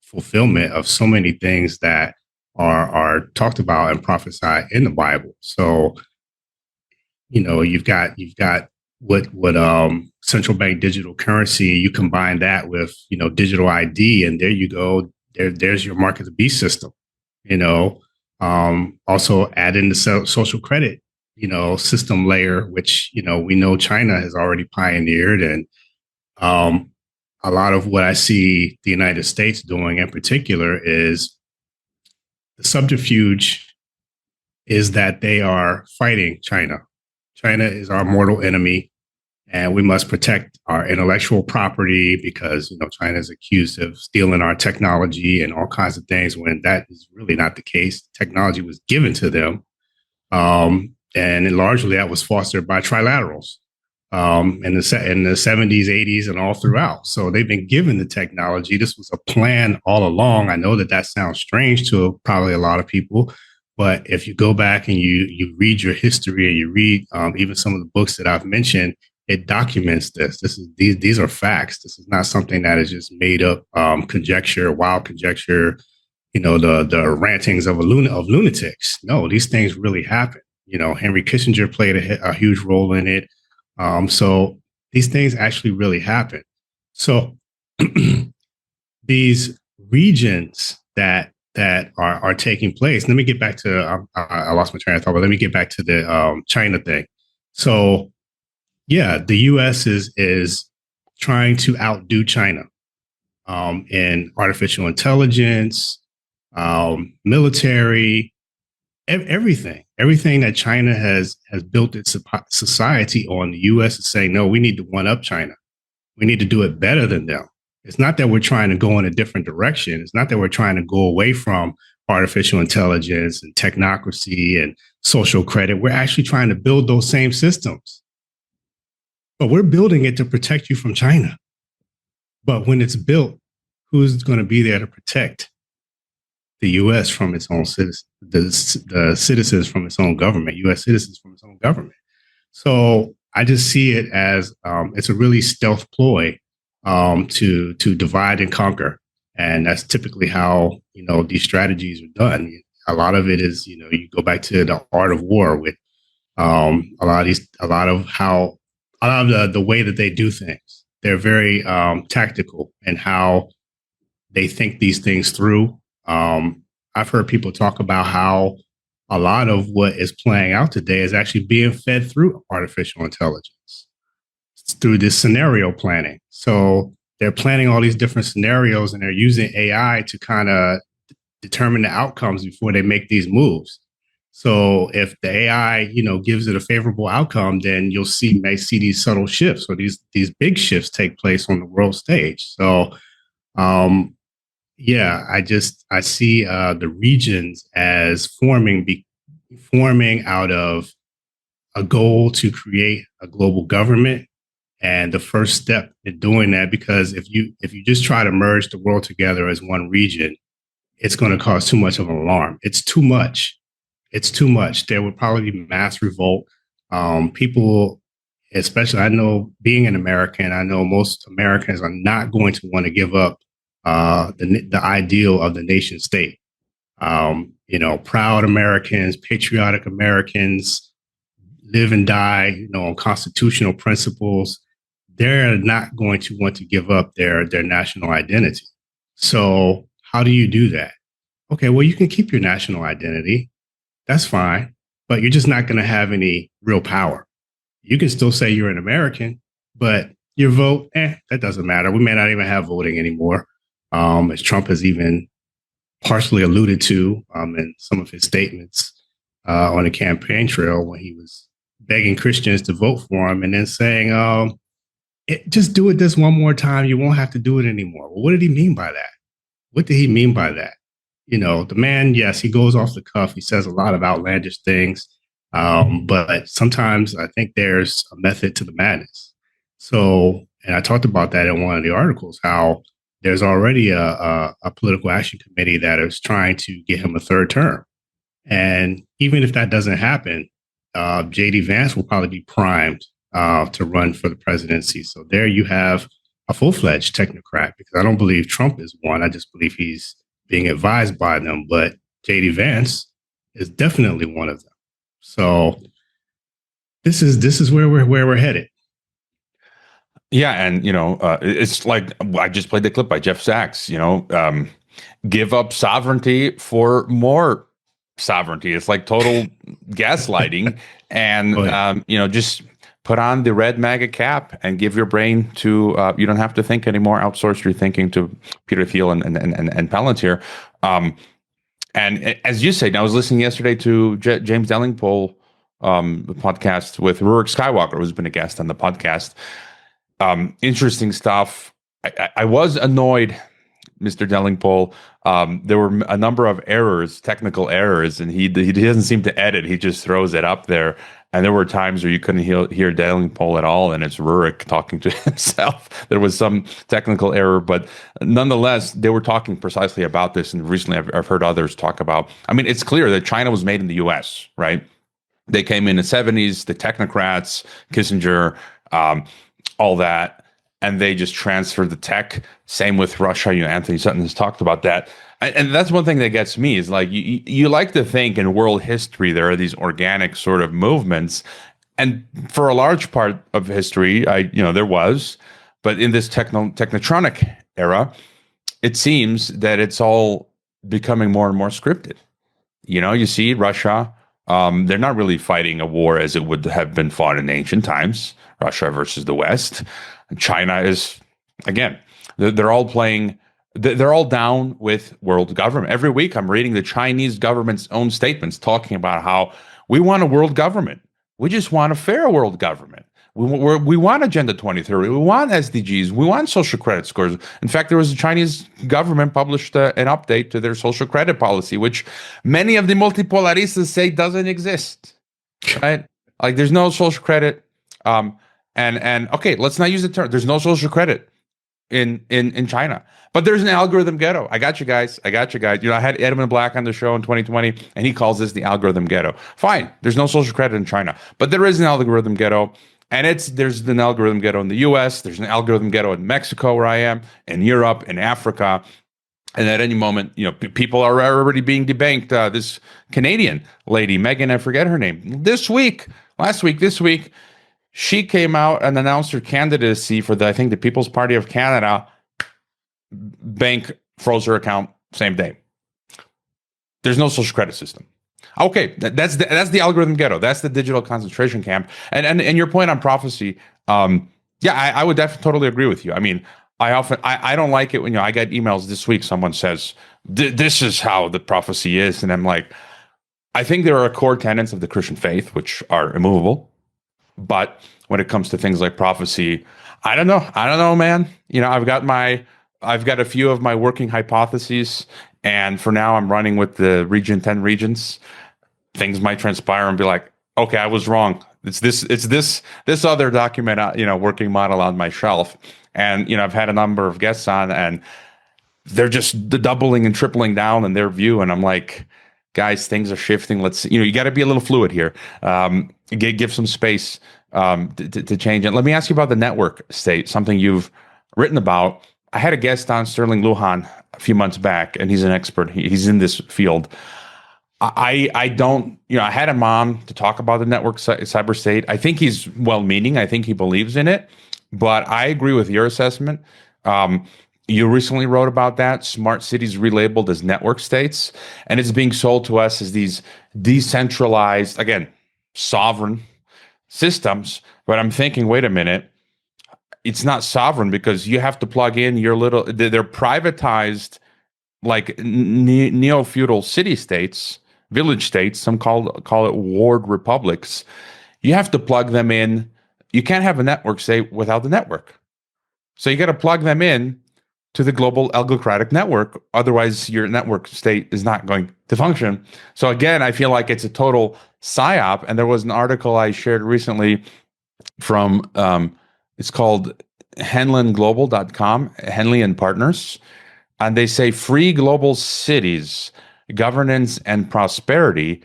fulfillment of so many things that are talked about and prophesied in the Bible. So, you've got what central bank digital currency. You combine that with digital ID, and there you go. There's your mark of the beast system. Also add in the social credit system layer, which we know China has already pioneered, and a lot of what I see the United States doing in particular is the subterfuge is that they are fighting China. China is our mortal enemy, and we must protect our intellectual property because China is accused of stealing our technology and all kinds of things when that is really not the case. Technology was given to them, and largely that was fostered by trilaterals in the 70s, 80s, and all throughout. So they've been given the technology. This was a plan all along. I know that sounds strange to probably a lot of people, but if you go back and you read your history and you read even some of the books that I've mentioned, it documents this. These are facts. This is not something that is just made up conjecture, wild conjecture. The rantings of lunatics. No, these things really happen. Henry Kissinger played a huge role in it. So these things actually really happen. So these regions that are taking place. Let me get back to I lost my train of thought, but let me get back to the China thing. So yeah, the U.S. is trying to outdo China in artificial intelligence, military, everything that China has built its society on. The U.S. is saying, no, we need to one up China. We need to do it better than them. It's not that we're trying to go in a different direction. It's not that we're trying to go away from artificial intelligence and technocracy and social credit. We're actually trying to build those same systems. But we're building it to protect you from China. But when it's built, who's going to be there to protect the U.S. from its own citizens, the citizens from its own government, U.S. citizens from its own government? So I just see it as it's a really stealth ploy to divide and conquer, and that's typically how these strategies are done. A lot of it is you go back to the art of war with a lot of the way that they do things. They're very tactical in how they think these things through. I've heard people talk about how a lot of what is playing out today is actually being fed through artificial intelligence, through this scenario planning. So they're planning all these different scenarios and they're using AI to kind of determine the outcomes before they make these moves. So if the AI, gives it a favorable outcome, then may see these subtle shifts or these big shifts take place on the world stage. So, yeah, I see the regions as forming out of a goal to create a global government. And the first step in doing that, because if you just try to merge the world together as one region, it's going to cause too much of an alarm. It's too much. It's too much. There would probably be mass revolt. People, especially, I know being an American, I know most Americans are not going to want to give up the ideal of the nation state. Proud Americans, patriotic Americans, live and die, on constitutional principles. They're not going to want to give up their national identity. So how do you do that? Okay, well, you can keep your national identity. That's fine, but you're just not going to have any real power. You can still say you're an American, but your vote, that doesn't matter. We may not even have voting anymore, as Trump has even partially alluded to in some of his statements on the campaign trail when he was begging Christians to vote for him and then saying, just do it this one more time. You won't have to do it anymore. Well, what did he mean by that? What did he mean by that? The man, yes, he goes off the cuff. He says a lot of outlandish things. But sometimes I think there's a method to the madness. So, and I talked about that in one of the articles, how there's already a political action committee that is trying to get him a third term. And even if that doesn't happen, J.D. Vance will probably be primed to run for the presidency. So there you have a full-fledged technocrat, because I don't believe Trump is one. I just believe he's being advised by them. But J.D. Vance is definitely one of them. So this is where we're headed. Yeah, and it's like I just played the clip by Jeff Sachs. Give up sovereignty for more sovereignty. It's like total gaslighting, and just put on the red MAGA cap and give your brain to. You don't have to think anymore. Outsource your thinking to Peter Thiel and Palantir. And as you said, I was listening yesterday to James Delingpole, the podcast with Rurik Skywalker, who's been a guest on the podcast. Interesting stuff. I was annoyed, Mr. Delingpole. There were a number of errors, technical errors, and he doesn't seem to edit. He just throws it up there. And there were times where you couldn't hear Delingpole at all, and it's Rurik talking to himself. There was some technical error, but nonetheless, they were talking precisely about this. And recently, I've heard others talk about. I mean, it's clear that China was made in the U.S., right? They came in the 70s, the technocrats, Kissinger, all that, and they just transferred the tech. Same with Russia. Anthony Sutton has talked about that. And that's one thing that gets me is like you like to think in world history there are these organic sort of movements, and for a large part of history, there was, but in this technotronic era, it seems that it's all becoming more and more scripted. You see Russia. They're not really fighting a war as it would have been fought in ancient times, Russia versus the West. China is, again, they're all playing. They're all down with world government. Every week I'm reading the Chinese government's own statements talking about how we want a world government. We just want a fair world government. We want Agenda 2030. We want SDGs. We want social credit scores. In fact, there was a Chinese government published an update to their social credit policy, which many of the multipolaristas say doesn't exist. Right? Like there's no social credit. And okay, let's not use the term. There's no social credit in China. But there's an algorithm ghetto. I got you guys. I had Edmund Black on the show in 2020, and he calls this the algorithm ghetto. Fine. There's no social credit in China, but there is an algorithm ghetto, and there's an algorithm ghetto in the U.S. There's an algorithm ghetto in Mexico, where I am, in Europe, in Africa, and at any moment, people are already being debanked. This Canadian lady, Megan, I forget her name. This week, she came out and announced her candidacy for the People's Party of Canada. Bank froze her account same day. There's no social credit system. Okay, that's the algorithm ghetto. That's the digital concentration camp. And your point on prophecy, yeah, I would definitely totally agree with you. I mean, I don't like it when I get emails this week. Someone says this is how the prophecy is, and I'm like, I think there are core tenets of the Christian faith which are immovable, but when it comes to things like prophecy, I don't know. I don't know, man. I've got a few of my working hypotheses, and for now, I'm running with the Region 10 regions. Things might transpire and be like, okay, I was wrong. It's this other document, working model on my shelf. And, I've had a number of guests on, and they're just doubling and tripling down in their view. And I'm like, guys, things are shifting. Let's, you got to be a little fluid here. Give some space to change it. Let me ask you about the network state, something you've written about. I had a guest on, Sterling Lujan, a few months back, and he's an expert. He's in this field. I don't, I had him on to talk about the network cyber state. I think he's well-meaning. I think he believes in it, but I agree with your assessment. You recently wrote about that, smart cities relabeled as network states, and it's being sold to us as these decentralized, again, sovereign systems. But I'm thinking, wait a minute, it's not sovereign because you have to plug in your they're privatized, like neo-feudal city states, village states. Some call it ward republics. You have to plug them in. You can't have a network state without the network. So you got to plug them in to the global oligarcratic network. Otherwise, your network state is not going to function. So again, I feel like it's a total psyop. And there was an article I shared recently from, it's called henleyandglobal.com, Henley and Partners. And they say free global cities, governance and prosperity.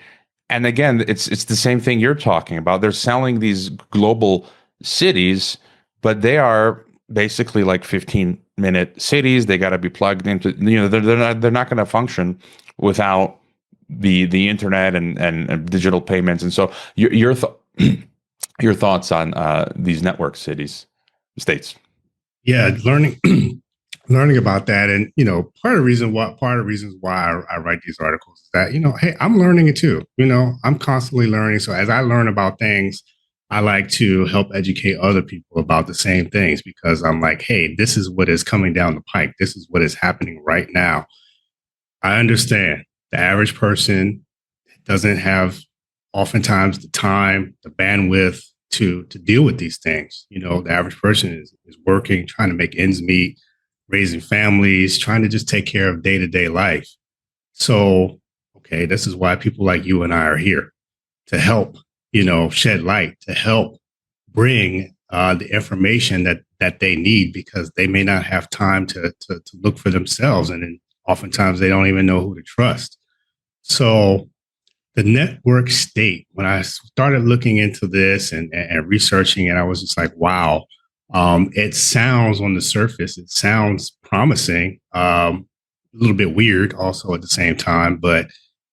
And again, it's the same thing you're talking about. They're selling these global cities, but they are basically like 15-minute cities. They got to be plugged into, they're not going to function without the internet and digital payments. And so your thoughts on these network states? Yeah, learning about that, and part of the reasons why I write these articles is that hey, I'm learning it too. I'm constantly learning. So as I learn about things, I like to help educate other people about the same things, because I'm like, hey, this is what is coming down the pike. This is what is happening right now. I understand the average person doesn't have oftentimes the time, the bandwidth to deal with these things. The average person is working, trying to make ends meet, raising families, trying to just take care of day-to-day life. So, okay, this is why people like you and I are here, to help, shed light, to help bring the information that they need, because they may not have time to look for themselves. And then oftentimes they don't even know who to trust. So the network state, when I started looking into this and researching it, I was just like, wow, it sounds on the surface, it sounds promising, a little bit weird also at the same time, but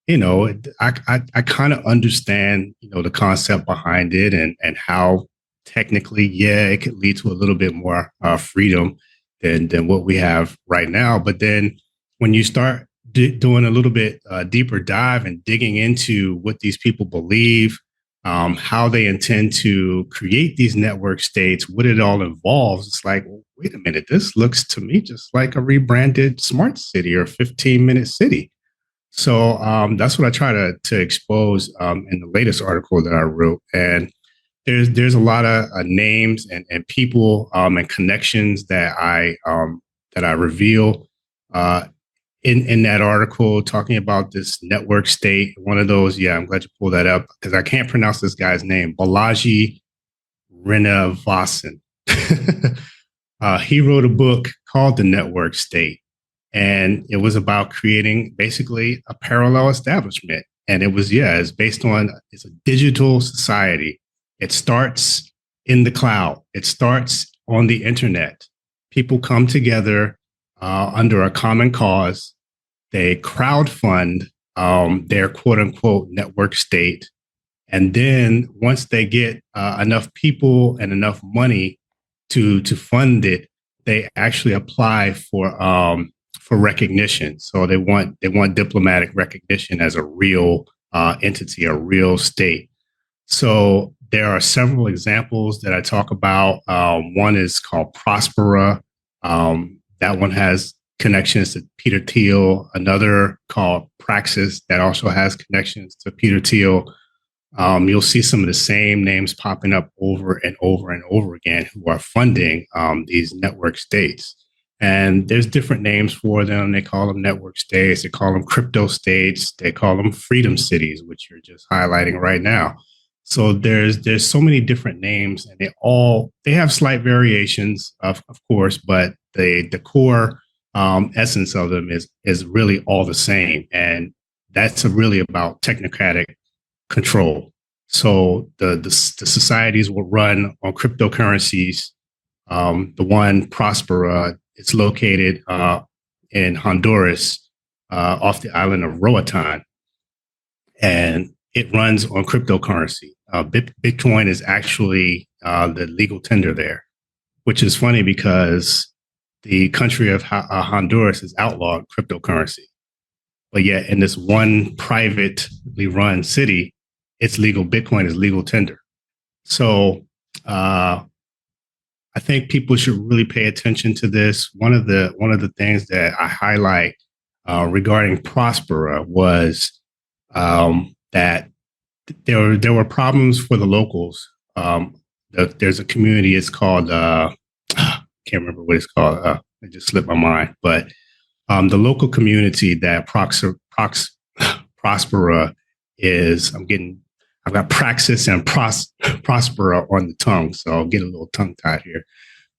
I kind of understand, the concept behind it and how technically, yeah, it could lead to a little bit more freedom than what we have right now. But then when you start doing a little bit deeper dive and digging into what these people believe, how they intend to create these network states, what it all involves, it's like, well, wait a minute, this looks to me just like a rebranded smart city or 15-minute city. So that's what I try to expose in the latest article that I wrote. And there's a lot of names and people and connections that I reveal in that article, talking about this network state. One of those, yeah, I'm glad you pulled that up, because I can't pronounce this guy's name, Balaji Srinivasan. He wrote a book called The Network State, and it was about creating basically a parallel establishment. And it's based on, it's a digital society. It starts in the cloud. It starts on the internet. People come together under a common cause. They crowdfund their quote unquote network state. And then once they get enough people and enough money to fund it, they actually apply for recognition. So they want diplomatic recognition as a real entity, a real state. So there are several examples that I talk about. One is called Prospera. That one has connections to Peter Thiel. Another called Praxis that also has connections to Peter Thiel. You'll see some of the same names popping up over and over and over again who are funding these network states. And there's different names for them. They call them network states. They call them crypto states. They call them freedom cities, which you're just highlighting right now. So there's so many different names, and they have slight variations, of course, but the core essence of them is really all the same, and that's really about technocratic control. So the societies will run on cryptocurrencies. The one Prospera, it's located in Honduras, off the island of Roatan, and it runs on cryptocurrency. Bitcoin is actually the legal tender there, which is funny because the country of Honduras has outlawed cryptocurrency. But yet in this one privately run city, it's legal. Bitcoin is legal tender. So I think people should really pay attention to this. One of the things that I highlight regarding Prospera was that there were problems for the locals. There's a community. It's called can't remember what it's called. It just slipped my mind. But the local community that Prospera is. I've got Praxis and Prospera on the tongue, so I'll get a little tongue tied here.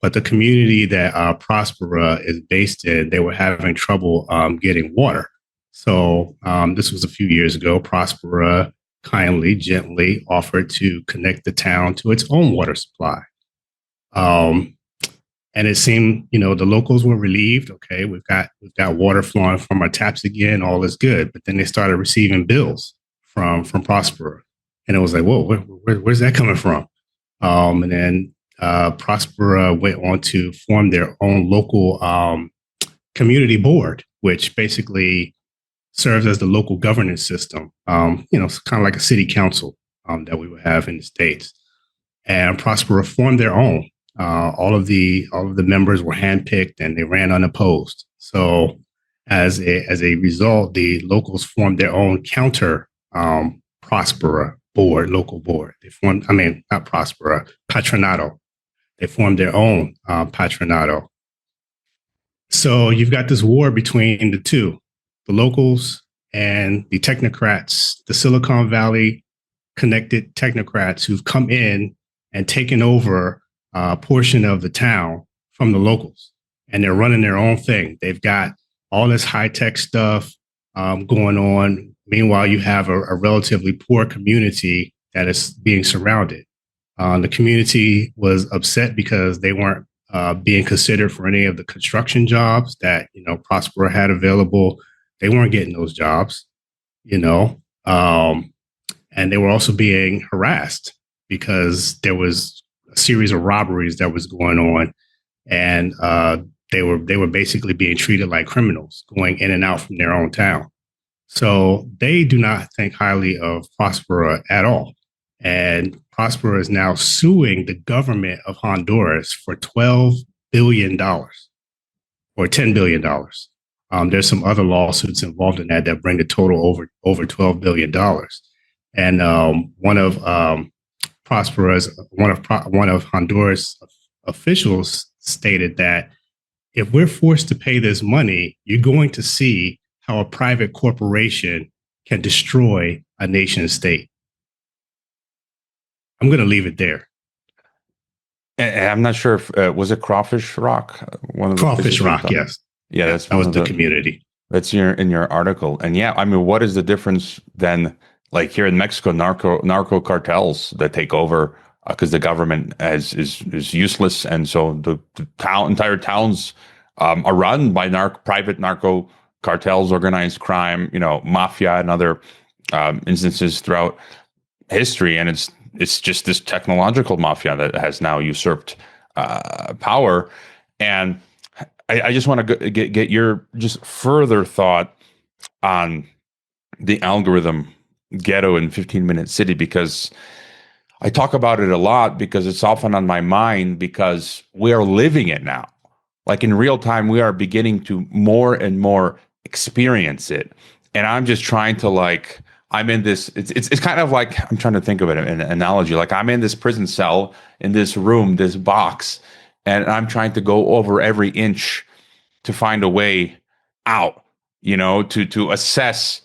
But the community that Prospera is based in, they were having trouble getting water. So this was a few years ago. Prospera kindly, gently offered to connect the town to its own water supply. And it seemed, the locals were relieved. Okay, we've got water flowing from our taps again. All is good. But then they started receiving bills from Prospera, and it was like, whoa, where's that coming from? And then Prospera went on to form their own local community board, which basically serves as the local governance system. It's kind of like a city council that we would have in the States. And Prospera formed their own. All of the members were handpicked and they ran unopposed. So as a result, the locals formed their own counter Prospera board, local board. They formed, not Prospera, Patronato. They formed their own Patronato. So you've got this war between the two, the locals and the technocrats, the Silicon Valley connected technocrats who've come in and taken over a portion of the town from the locals, and they're running their own thing. They've got all this high-tech stuff going on. Meanwhile, you have a relatively poor community that is being surrounded. The community was upset because they weren't being considered for any of the construction jobs that Prospera had available. They weren't getting those jobs, and they were also being harassed because there was a series of robberies that was going on, and they were basically being treated like criminals, going in and out from their own town. So they do not think highly of Prospera at all. And Prospera is now suing the government of Honduras for $12 billion or $10 billion. There's some other lawsuits involved in that bring the total over $12 billion. And one of Honduras officials stated that if we're forced to pay this money, you're going to see how a private corporation can destroy a nation state. I'm going to leave it there. And I'm not sure if was it Crawfish Rock? One of the Crawfish Rock, yes. Yeah, that was the community. That's in your article. And yeah, what is the difference then? Like here in Mexico, narco cartels that take over because the government is useless, and so the entire towns are run by private narco cartels, organized crime, mafia, and other instances throughout history. And it's just this technological mafia that has now usurped power. And I just want to get your just further thought on the algorithm ghetto and 15-minute city, because I talk about it a lot because it's often on my mind, because we are living it now. Like in real time, we are beginning to more and more experience it. And I'm just trying to like, I'm in this, it's kind of like, I'm trying to think of it, an analogy. Like I'm in this prison cell, in this room, this box, and I'm trying to go over every inch to find a way out, to assess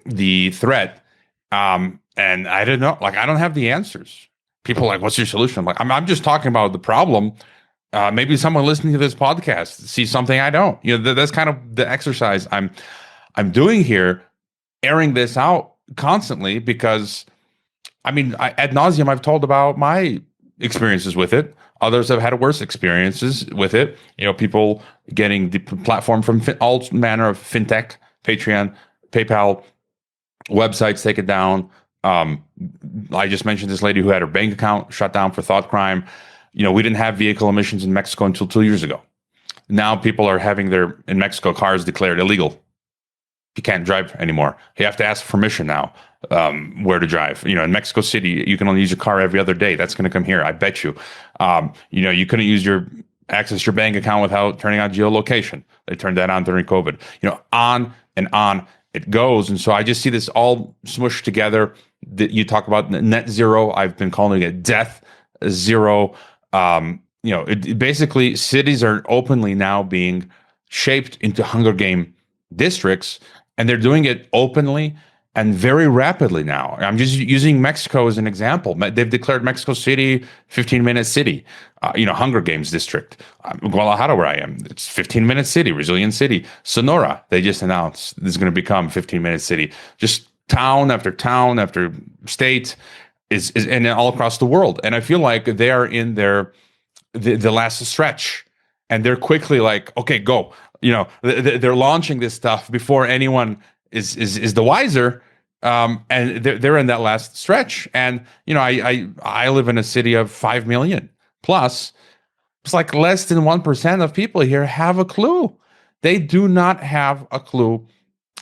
the threat. And I don't know, like, I don't have the answers. People are like, what's your solution? I'm like, I'm just talking about the problem. Maybe someone listening to this podcast sees something I don't. That's kind of the exercise I'm doing here, airing this out constantly, because ad nauseum, I've told about my experiences with it. Others have had worse experiences with it. People getting the platform from all manner of fintech, Patreon, PayPal, websites take it down. I just mentioned this lady who had her bank account shut down for thought crime. We didn't have vehicle emissions in Mexico until 2 years ago. Now people are having in Mexico, cars declared illegal. You can't drive anymore. You have to ask permission now, where to drive. In Mexico City, you can only use your car every other day. That's going to come here, I bet you. You couldn't access your bank account without turning on geolocation. They turned that on during COVID. On and on it goes. And so I just see this all smushed together. That you talk about net zero. I've been calling it death zero. Basically cities are openly now being shaped into Hunger Game districts, and they're doing it openly and very rapidly now. I'm just using Mexico as an example. They've declared Mexico City 15-minute city, Hunger Games district. Guadalajara, where I am, it's 15-minute city, resilient city. Sonora, they just announced this is going to become 15-minute city. Just town after state is and all across the world. And I feel like they are in the last stretch, and they're quickly like, okay, go. They're launching this stuff before anyone is the wiser, and they're in that last stretch. And I live in a city of 5 million plus. It's like less than 1% of people here have a clue. They do not have a clue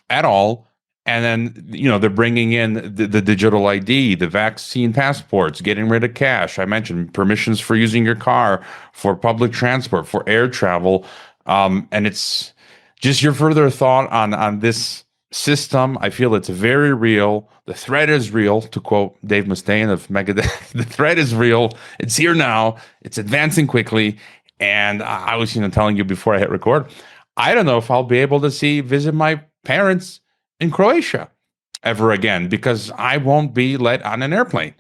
at all. And then they're bringing in the digital ID, the vaccine passports, getting rid of cash. I mentioned permissions for using your car, for public transport, for air travel. And it's just your further thought on this system. I feel it's very real. The threat is real, to quote Dave Mustaine of Megadeth. The threat is real. It's here now. It's advancing quickly. And I was telling you before I hit record, I don't know if I'll be able to visit my parents in Croatia ever again, because I won't be let on an airplane.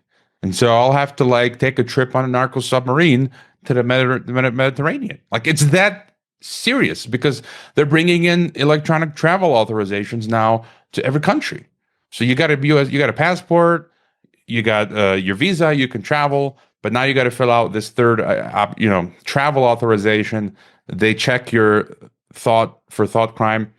And so I'll have to take a trip on a narco submarine to the Mediterranean. It's that serious, because they're bringing in electronic travel authorizations now to every country. So you got a passport, you got your visa, you can travel, but now you got to fill out this third, travel authorization. They check your thought crime.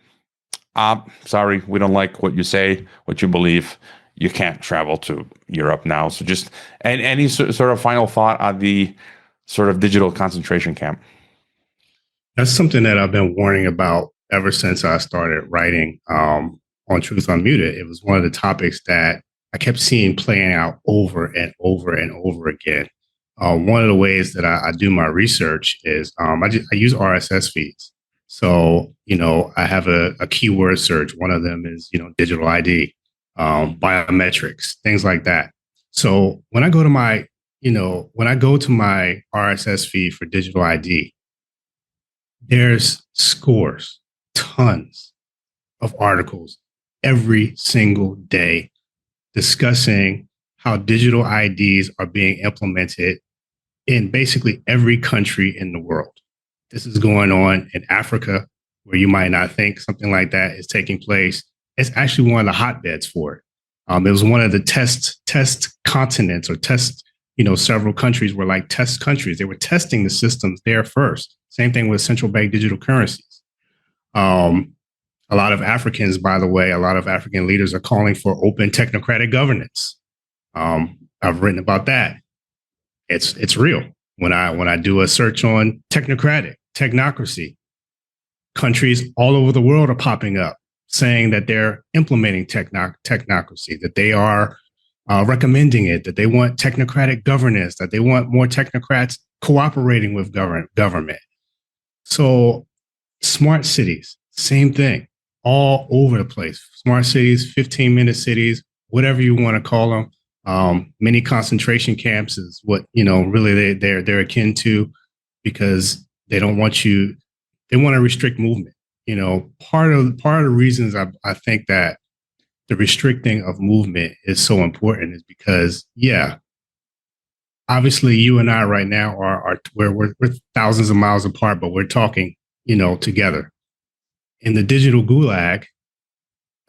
Sorry, we don't like what you say, what you believe. You can't travel to Europe now. So just any sort of final thought on the sort of digital concentration camp? That's something that I've been warning about ever since I started writing on Truth Unmuted. It was one of the topics that I kept seeing playing out over and over and over again. One of the ways that I do my research is I use RSS feeds. So, I have a keyword search. One of them is, digital ID, biometrics, things like that. So when I go to my RSS feed for digital ID, there's tons of articles every single day discussing how digital IDs are being implemented in basically every country in the world. This is going on in Africa, where you might not think something like that is taking place. It's actually one of the hotbeds for it. It was one of the test continents, or several countries were like test countries. They were testing the systems there first. Same thing with central bank digital currencies. A lot of Africans, by the way, a lot of African leaders are calling for open technocratic governance. I've written about that. It's real. When I do a search on technocracy, countries all over the world are popping up saying that they're implementing technocracy, that they are recommending it, that they want technocratic governance, that they want more technocrats cooperating with government. So smart cities, same thing, all over the place. Smart cities, 15-minute cities, whatever you want to call them. Many concentration camps is what, really they're akin to, because they don't want you, they want to restrict movement. Part of the reasons I think that the restricting of movement is so important is because, obviously you and I right now we're thousands of miles apart, but we're talking, together. In the digital gulag,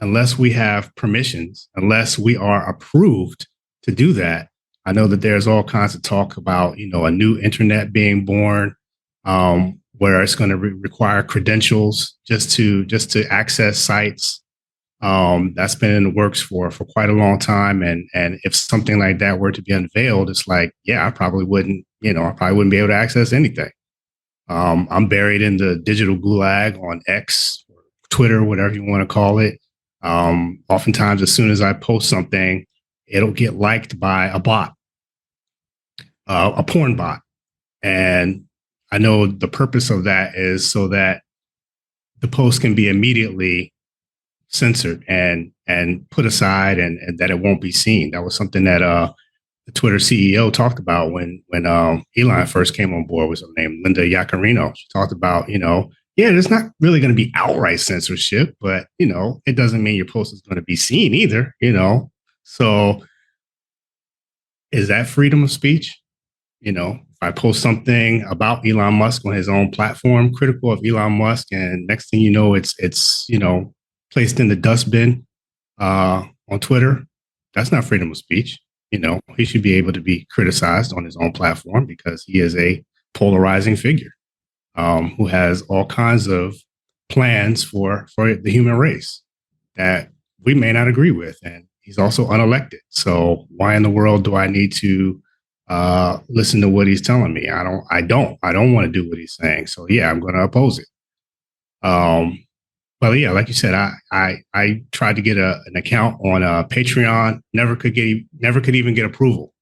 unless we have permissions, unless we are approved to do that, I know that there's all kinds of talk about, a new internet being born, where it's going to require credentials just to access sites. That's been in the works for quite a long time. And if something like that were to be unveiled, it's like, I probably wouldn't be able to access anything. I'm buried in the digital gulag on X, Twitter, whatever you want to call it. Oftentimes, as soon as I post something, it'll get liked by a bot, a porn bot. And I know the purpose of that is so that the post can be immediately censored and put aside, and that it won't be seen. That was something that the Twitter CEO talked about when Elon first came on board. Was her name Linda Yaccarino? She talked about, there's not really going to be outright censorship, but it doesn't mean your post is going to be seen either. So is that freedom of speech? If I post something about Elon Musk on his own platform, critical of Elon Musk, and next thing you know, it's placed in the dustbin on Twitter, that's not freedom of speech. He should be able to be criticized on his own platform because he is a polarizing figure who has all kinds of plans for the human race that we may not agree with. And he's also unelected. So why in the world do I need to listen to what he's telling me? I don't want to do what he's saying. So I'm going to oppose it. But like you said, I tried to get an account on Patreon. Never could even get approval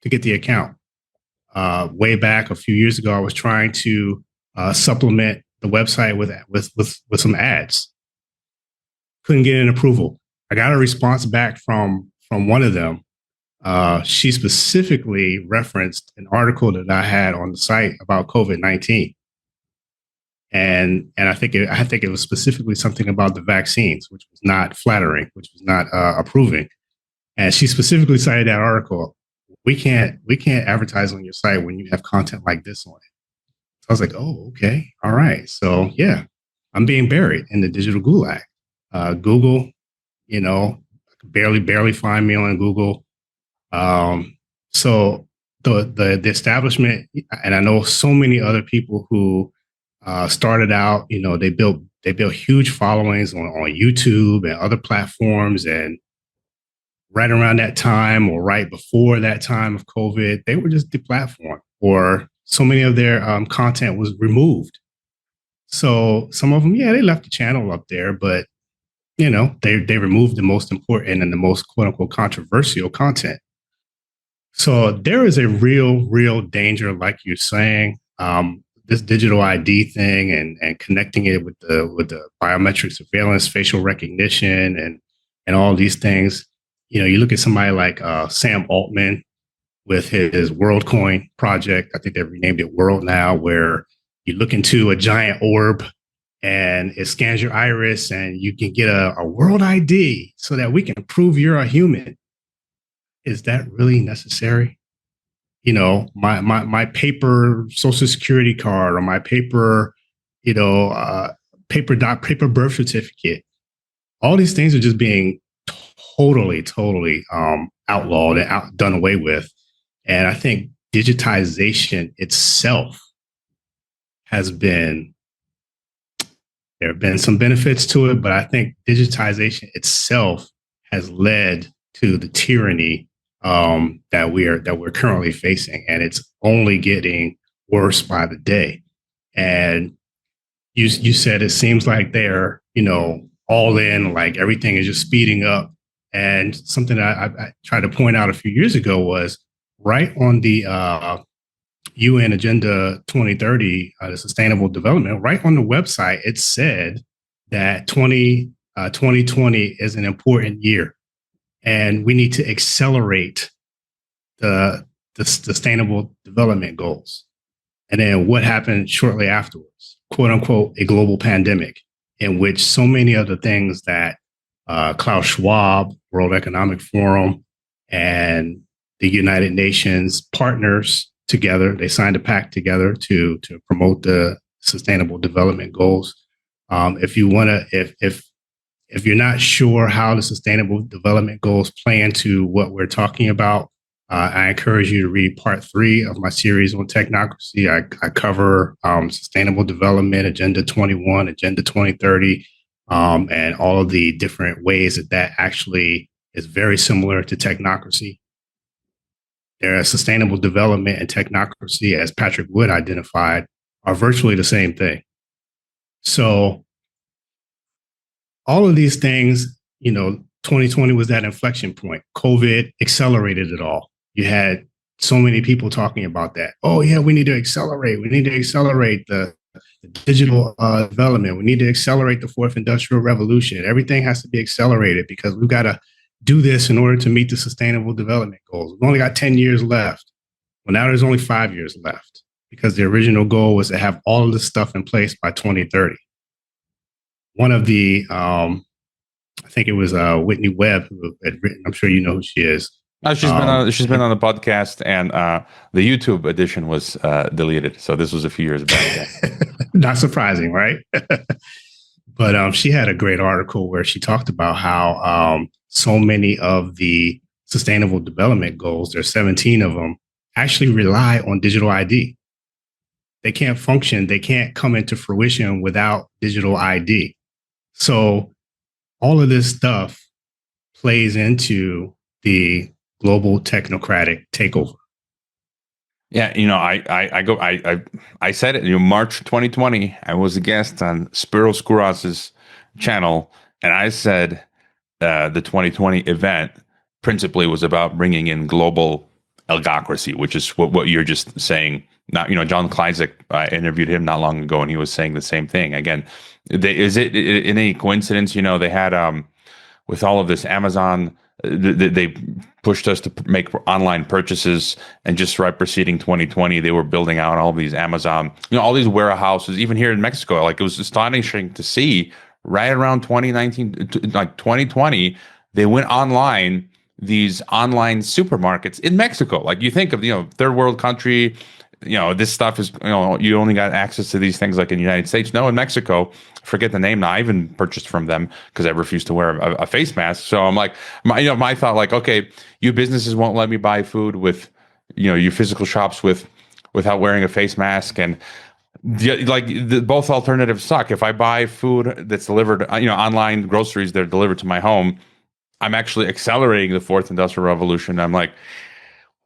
to get the account. Way back a few years ago, I was trying to supplement the website with some ads. Couldn't get an approval. I got a response back from one of them. She specifically referenced an article that I had on the site about COVID-19. And I think it was specifically something about the vaccines, which was not flattering, which was not approving. And she specifically cited that article. We can't advertise on your site when you have content like this on it. So I was like, oh, okay, all right. So I'm being buried in the digital gulag. Google, barely find me on Google. So the establishment, and I know so many other people who started out, they built huge followings on YouTube and other platforms. And right around that time or right before that time of COVID, they were just deplatformed, or so many of their content was removed. So some of them, they left the channel up there, but they removed the most important and the most quote unquote controversial content. So there is a real danger, like you're saying. This digital ID thing and connecting it with the biometric surveillance, facial recognition, and all these things. You look at somebody like Sam Altman with his WorldCoin project. I think they've renamed it World now, where you look into a giant orb and it scans your iris and you can get a world ID so that we can prove you're a human. Is that really necessary? My paper social security card or my paper, paper birth certificate. All these things are just being totally outlawed and done away with. And I think digitization itself there have been some benefits to it, but I think digitization itself has led to the tyranny that we're currently facing, and it's only getting worse by the day. And you said it seems like they're all in, like everything is just speeding up. And something I tried to point out a few years ago was right on the UN Agenda 2030, the Sustainable Development, right on the website, it said that 2020 is an important year, and we need to accelerate the Sustainable Development Goals. And then what happened shortly afterwards? "Quote unquote," a global pandemic in which so many of the things that Klaus Schwab, World Economic Forum, and the United Nations partners together, they signed a pact together to promote the Sustainable Development Goals. If you want to, if you're not sure how the Sustainable Development Goals play into what we're talking about, I encourage you to read part 3 of my series on technocracy. I cover sustainable development, Agenda 21, Agenda 2030, and all of the different ways that actually is very similar to technocracy. There are sustainable development and technocracy, as Patrick Wood identified, are virtually the same thing. So all of these things, 2020 was that inflection point. COVID accelerated it all. You had so many people talking about that. Oh, yeah, we need to accelerate. We need to accelerate the digital development. We need to accelerate the fourth industrial revolution. Everything has to be accelerated because we've got to do this in order to meet the Sustainable Development Goals. We've only got 10 years left. Well, now there's only 5 years left because the original goal was to have all of this stuff in place by 2030. One of the, I think it was Whitney Webb who had written, I'm sure you know who she is. She's been on the podcast, and the YouTube edition was deleted. So this was a few years back. Not surprising, right? But she had a great article where she talked about how so many of the Sustainable Development Goals, there's 17 of them, actually rely on digital ID. They can't function, they can't come into fruition without digital ID. So all of this stuff plays into the global technocratic takeover. Yeah, I said it in March 2020. I was a guest on Spiro Skouras's channel, and I said the 2020 event principally was about bringing in global oligarchy, which is what you're just saying. Not, John Kleizek, I interviewed him not long ago, and he was saying the same thing. Again, is it any coincidence? They had with all of this Amazon. They pushed us to make online purchases, and just right preceding 2020, they were building out all these Amazon, all these warehouses, even here in Mexico. Like, it was astonishing to see right around 2019, like 2020, they went online, these online supermarkets in Mexico. Like, you think of, third world country, this stuff is, you only got access to these things like in the United States. No, in Mexico, forget the name now. I even purchased from them because I refused to wear a face mask. So I'm like, my thought, like, okay, you businesses won't let me buy food with, your physical shops without wearing a face mask. And both alternatives suck. If I buy food that's delivered, online groceries that are delivered to my home, I'm actually accelerating the fourth industrial revolution. I'm like,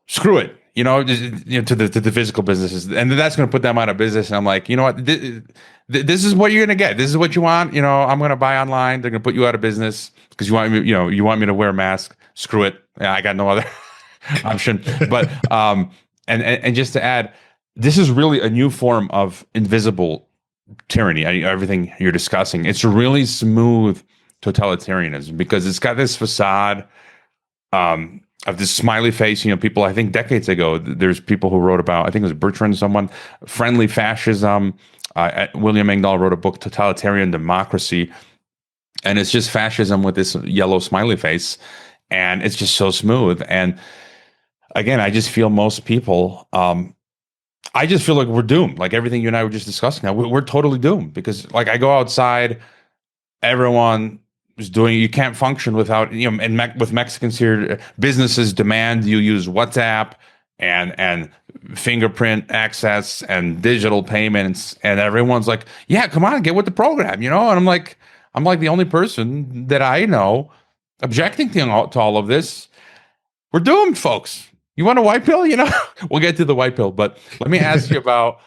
screw it. To the physical businesses, and that's going to put them out of business. And I'm like, you know what? This is what you're going to get. This is what you want. I'm going to buy online. They're going to put you out of business because you want me. You want me to wear a mask. Screw it. I got no other option. But and just to add, this is really a new form of invisible tyranny. Everything you're discussing, it's really smooth totalitarianism because it's got this facade. Of this smiley face, people, I think decades ago, there's people who wrote about, I think it was Bertrand, someone, friendly fascism. William Engdahl wrote a book, Totalitarian Democracy. And it's just fascism with this yellow smiley face. And it's just so smooth. And again, I just feel most people, I just feel like we're doomed. Like everything you and I were just discussing now, we're totally doomed because like I go outside, everyone is doing, you can't function without, and with Mexicans here, businesses demand you use WhatsApp and fingerprint access and digital payments, and everyone's like, yeah, come on, get with the program, and I'm like the only person that I know objecting to all of this. We're doomed, folks. You want a white pill? We'll get to the white pill, but let me ask you about,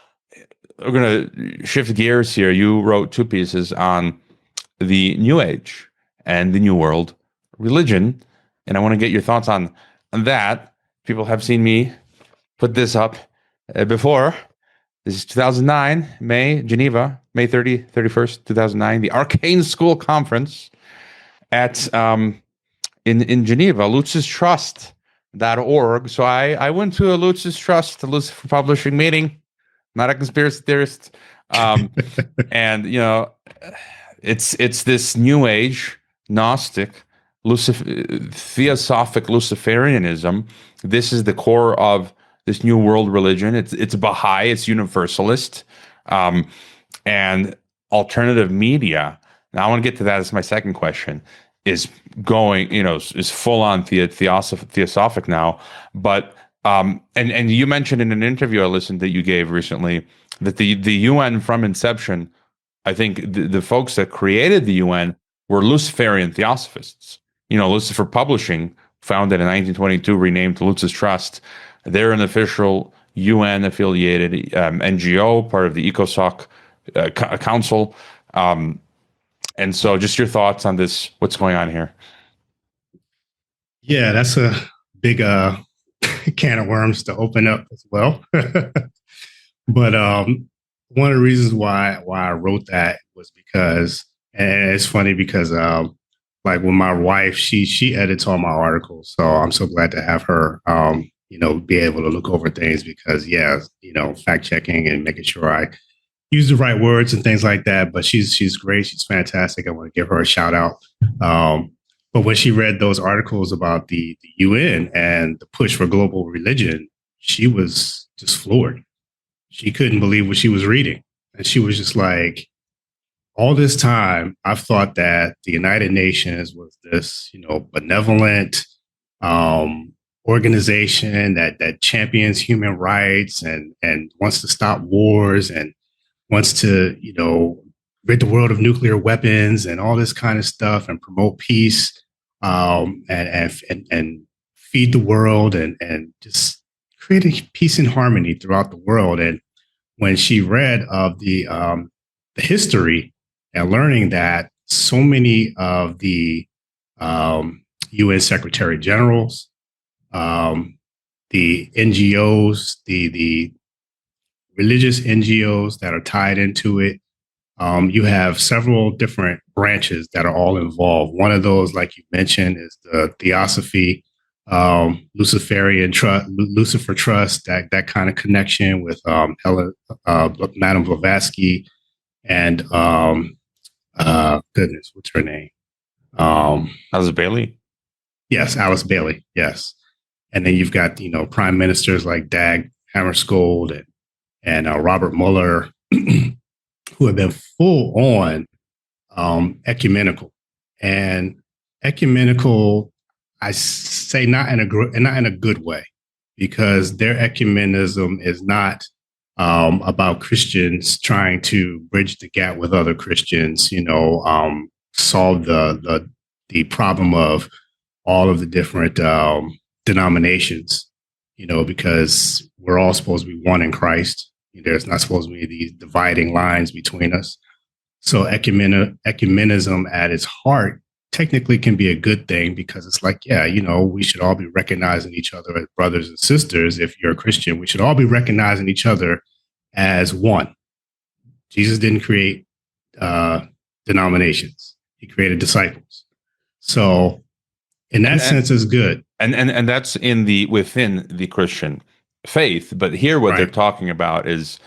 we're going to shift gears here. You wrote 2 pieces on the New Age and the New World religion. And I want to get your thoughts on that. People have seen me put this up before. This is 2009, Geneva, May 31st, 2009, the Arcane School Conference at in Geneva, Lutz'sTrust.org. So I went to a Lutz's Trust, a Lucifer Publishing meeting, not a conspiracy theorist. And, you know, it's this New Age, Gnostic, Theosophic Luciferianism. This is the core of this New World religion. It's Baha'i, it's Universalist, and alternative media. Now I want to get to that as my second question. Is going, you know, is full on theosophic now, but and you mentioned in an interview I listened that you gave recently that the UN from inception, I think the folks that created the UN were Luciferian theosophists. You know, Lucifer Publishing, founded in 1922, renamed to Lutz's Trust. They're an official UN affiliated NGO, part of the ECOSOC Council. And so just your thoughts on this, what's going on here? Yeah, that's a big can of worms to open up as well. But one of the reasons why I wrote that was because, and it's funny because like when my wife, she edits all my articles. So I'm so glad to have her, you know, be able to look over things because, yeah, you know, fact checking and making sure I use the right words and things like that. But she's great. She's fantastic. I want to give her a shout out. But when she read those articles about the UN and the push for global religion, she was just floored. She couldn't believe what she was reading. And she was just like, all this time, I've thought that the United Nations was this, you know, benevolent organization that champions human rights and wants to stop wars and wants to, you know, rid the world of nuclear weapons and all this kind of stuff and promote peace and feed the world and just create peace and harmony throughout the world. And when she read of the history and learning that so many of the UN Secretary Generals, the NGOs, the religious NGOs that are tied into it, you have several different branches that are all involved. One of those, like you mentioned, is the Theosophy, Luciferian Trust, Lucifer Trust, that kind of connection with Madame Blavatsky and goodness, what's her name? Alice Bailey. Yes, Alice Bailey. Yes, and then you've got, you know, prime ministers like Dag Hammarskjöld and Robert Mueller, who have been full on ecumenical. And ecumenical, I say not in a good way, because their ecumenism is not about Christians trying to bridge the gap with other Christians, you know, solve the problem of all of the different denominations, you know, because we're all supposed to be one in Christ. There's not supposed to be these dividing lines between us. So ecumenism at its heart technically can be a good thing, because it's like, yeah, you know, we should all be recognizing each other as brothers and sisters. If you're a Christian, we should all be recognizing each other as one. Jesus didn't create denominations. He created disciples. So in that sense, it's good. And that's within the Christian faith. But here what they're talking about is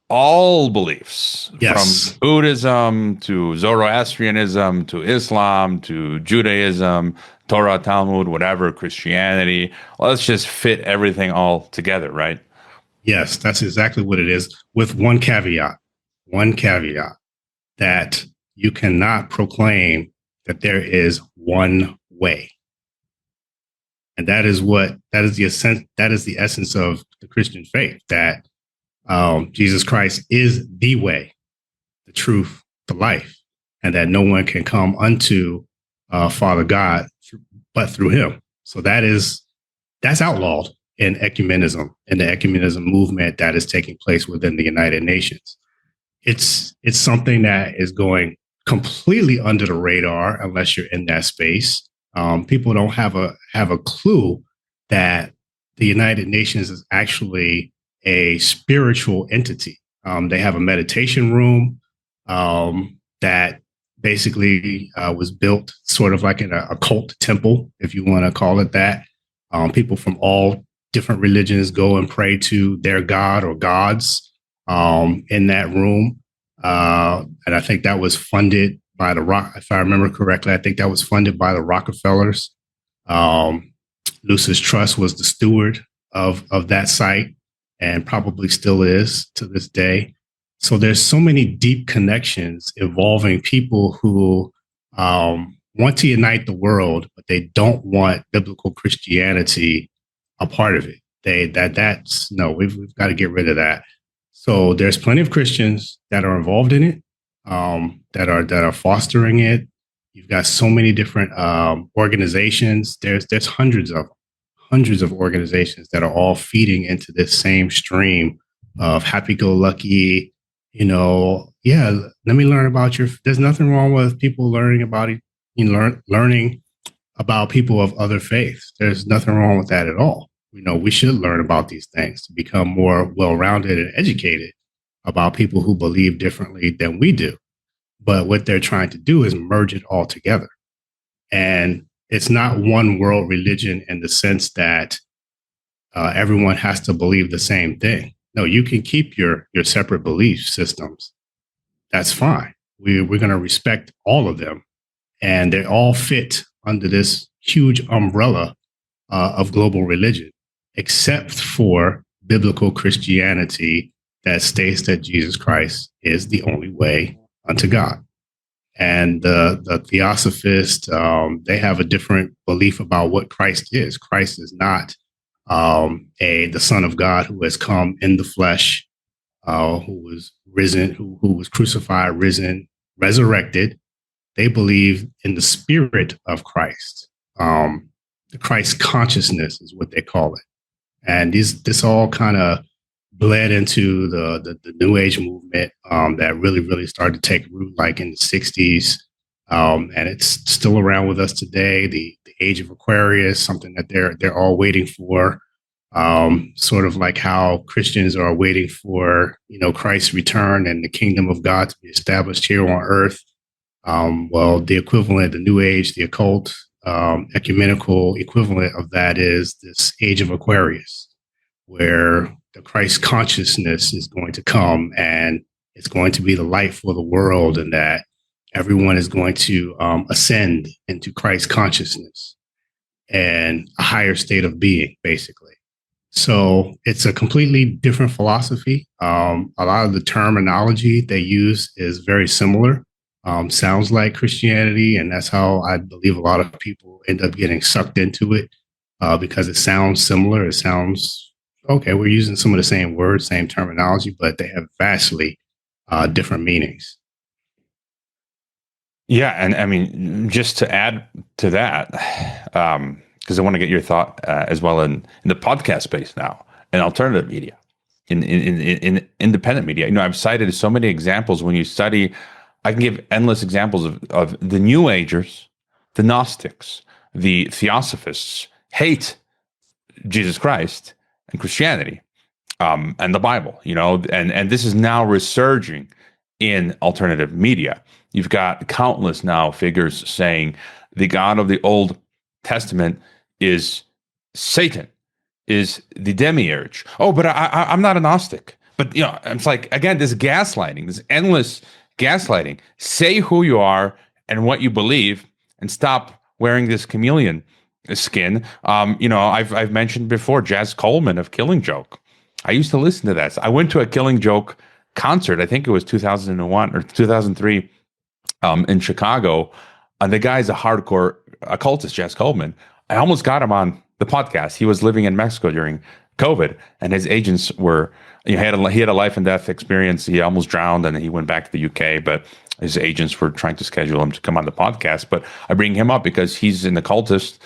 all beliefs, yes, from Buddhism to Zoroastrianism to Islam to Judaism, Torah, Talmud, whatever, Christianity. Let's just fit everything all together, right? Yes, that's exactly what it is, with one caveat, that you cannot proclaim that there is one way. And that is the essence of the Christian faith, that Jesus Christ is the way, the truth, the life, and that no one can come unto Father God but through him. So that's outlawed in ecumenism, in the ecumenism movement that is taking place within the United Nations. It's something that is going completely under the radar unless you're in that space. People don't have a clue that the United Nations is actually a spiritual entity. They have a meditation room that basically was built sort of like in a cult temple, if you want to call it that. People from all different religions go and pray to their god or gods in that room. And I think that was funded by if I remember correctly, I think that was funded by the Rockefellers. Lucis Trust was the steward of that site and probably still is to this day. So there's so many deep connections involving people who want to unite the world, but they don't want biblical Christianity a part of it. We've got to get rid of that. So there's plenty of Christians that are involved in it, that are fostering it. You've got so many different organizations. There's hundreds of organizations that are all feeding into this same stream of happy-go-lucky. Let me learn about there's nothing wrong with people learning about it, learning about people of other faiths. There's nothing wrong with that at all. We should learn about these things to become more well-rounded and educated about people who believe differently than we do. But what they're trying to do is merge it all together. And it's not one world religion in the sense that everyone has to believe the same thing. No, you can keep your separate belief systems. That's fine. We're going to respect all of them. And they all fit under this huge umbrella of global religion, except for biblical Christianity that states that Jesus Christ is the only way unto God. And the Theosophists, they have a different belief about what Christ is. Christ is not the Son of God who has come in the flesh, who was risen, who was crucified, risen, resurrected. They believe in the spirit of Christ. The Christ consciousness is what they call it. And this all kind of bled into the New Age movement that really started to take root like in the 60s. And it's still around with us today. The Age of Aquarius, something that they're all waiting for. Sort of like how Christians are waiting for, Christ's return and the kingdom of God to be established here on earth. Well, the equivalent, the New Age, the occult, ecumenical equivalent of that is this Age of Aquarius, where the Christ consciousness is going to come and it's going to be the light for the world, and that everyone is going to ascend into Christ consciousness and a higher state of being, basically. So it's a completely different philosophy. A lot of the terminology they use is very similar. Sounds like Christianity, and that's how I believe a lot of people end up getting sucked into it because it sounds similar. It sounds okay. We're using some of the same words, same terminology, but they have vastly different meanings. Yeah, and I mean, just to add to that, because I want to get your thought as well in the podcast space now, in alternative media, in independent media. I've cited so many examples when you study. I can give endless examples of the New Agers, the Gnostics, the Theosophists hate Jesus Christ and Christianity and the Bible, and this is now resurging in alternative media. You've got countless now figures saying the God of the Old Testament is Satan, is the demiurge. Oh, but I'm not a Gnostic. But it's like, again, this gaslighting, this endless gaslighting. Say who you are and what you believe, and stop wearing this chameleon skin. I've mentioned before Jazz Coleman of Killing Joke. I used to listen to that. I went to a Killing Joke concert. I think it was 2001 or 2003 in Chicago. And the guy's a hardcore occultist, Jazz Coleman. I almost got him on the podcast. He was living in Mexico during COVID, and his agents were. He had a life and death experience. He almost drowned, and he went back to the UK. But his agents were trying to schedule him to come on the podcast. But I bring him up because he's an occultist.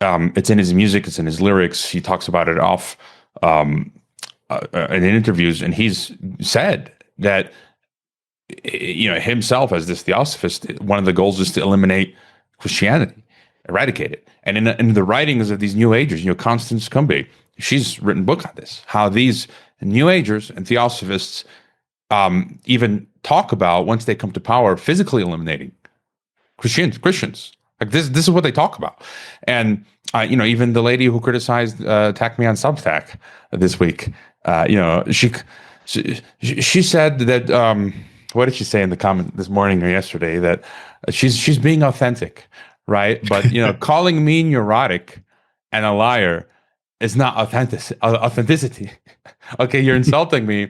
It's in his music. It's in his lyrics. He talks about it off in interviews, and he's said that himself as this theosophist, one of the goals is to eliminate Christianity, eradicate it. And in the writings of these New Agers, Constance Cumby, she's written a book on this, how these New Agers and theosophists even talk about, once they come to power, physically eliminating Christians. Like this is what they talk about. And even the lady who criticized Attack Me on Substack this week, she said that. What did she say in the comment this morning or yesterday? That she's being authentic, right? But calling me neurotic and a liar is not authenticity. Okay, you're insulting me.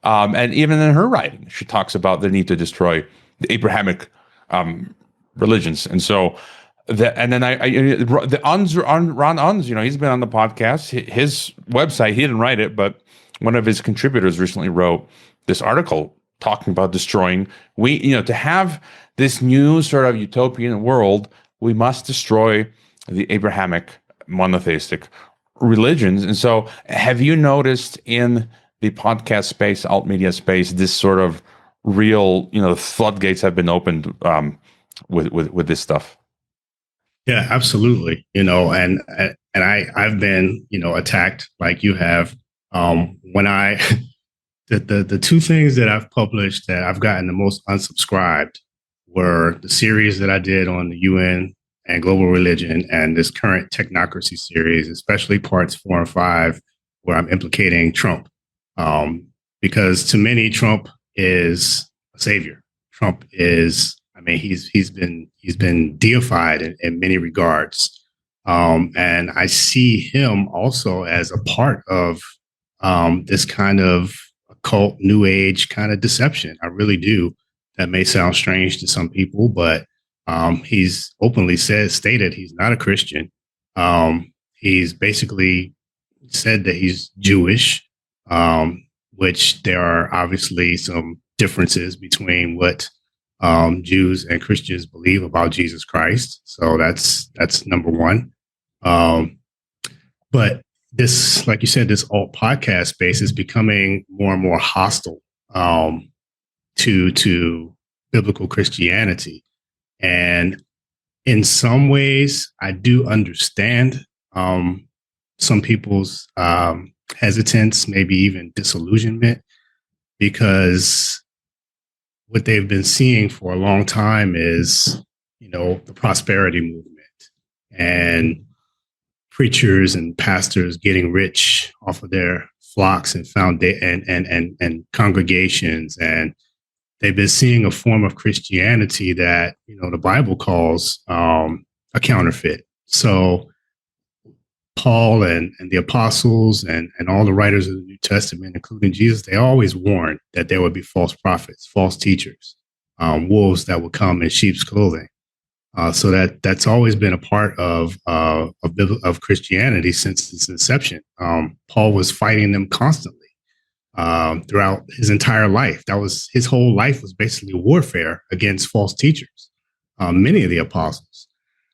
And even in her writing, she talks about the need to destroy the Abrahamic religions. And so, Ron Unz, he's been on the podcast. His website, he didn't write it, but one of his contributors recently wrote this article talking about destroying. To have this new sort of utopian world, we must destroy the Abrahamic monotheistic religions. And so, have you noticed in the podcast space, alt media space, this sort of real, the floodgates have been opened with this stuff? Yeah, absolutely. And I've been, attacked like you have. When the two things that I've published that I've gotten the most unsubscribed were the series that I did on the UN and global religion, and this current technocracy series, especially parts 4 and 5, where I'm implicating Trump. Because to many, Trump is a savior. Trump is, he's been deified in many regards. And I see him also as a part of this kind of occult, new age kind of deception. I really do. That may sound strange to some people, but he's openly stated he's not a Christian. He's basically said that he's Jewish, which there are obviously some differences between what Jews and Christians believe about Jesus Christ. So that's number one. But this, like you said, this alt podcast space is becoming more and more hostile to biblical Christianity. And in some ways, I do understand some people's hesitance, maybe even disillusionment, because what they've been seeing for a long time is, the prosperity movement and preachers and pastors getting rich off of their flocks and and congregations. And they've been seeing a form of Christianity that, the Bible calls a counterfeit. So Paul and the apostles and all the writers of the New Testament, including Jesus, they always warned that there would be false prophets, false teachers, wolves that would come in sheep's clothing. So that's always been a part of Christianity since its inception. Paul was fighting them constantly throughout his entire life. His whole life was basically warfare against false teachers, many of the apostles.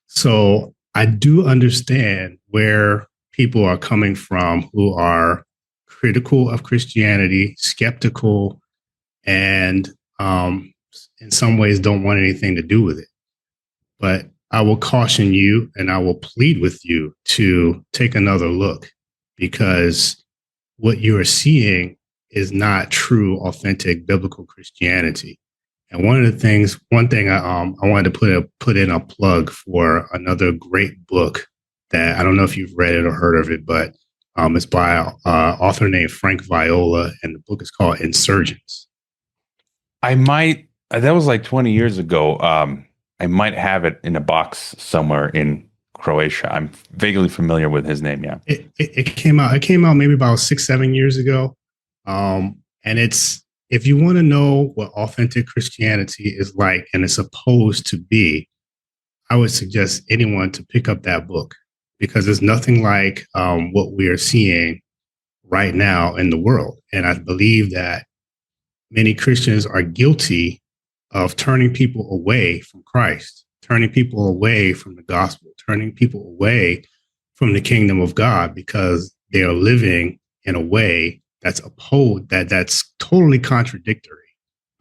So I do understand where people are coming from who are critical of Christianity, skeptical, and in some ways don't want anything to do with it. But I will caution you and I will plead with you to take another look, because what you are seeing is not true, authentic biblical Christianity. And one thing I wanted to put in a plug for another great book that I don't know if you've read it or heard of it, but it's by an author named Frank Viola, and the book is called Insurgents. That was like 20 years ago. I might have it in a box somewhere in Croatia. I'm vaguely familiar with his name. Yeah. It came out maybe about 6-7 years ago. And if you want to know what authentic Christianity is like and it's supposed to be, I would suggest anyone to pick up that book, because there's nothing like what we are seeing right now in the world. And I believe that many Christians are guilty of turning people away from Christ, turning people away from the gospel, turning people away from the kingdom of God, because they are living in a way that's totally contradictory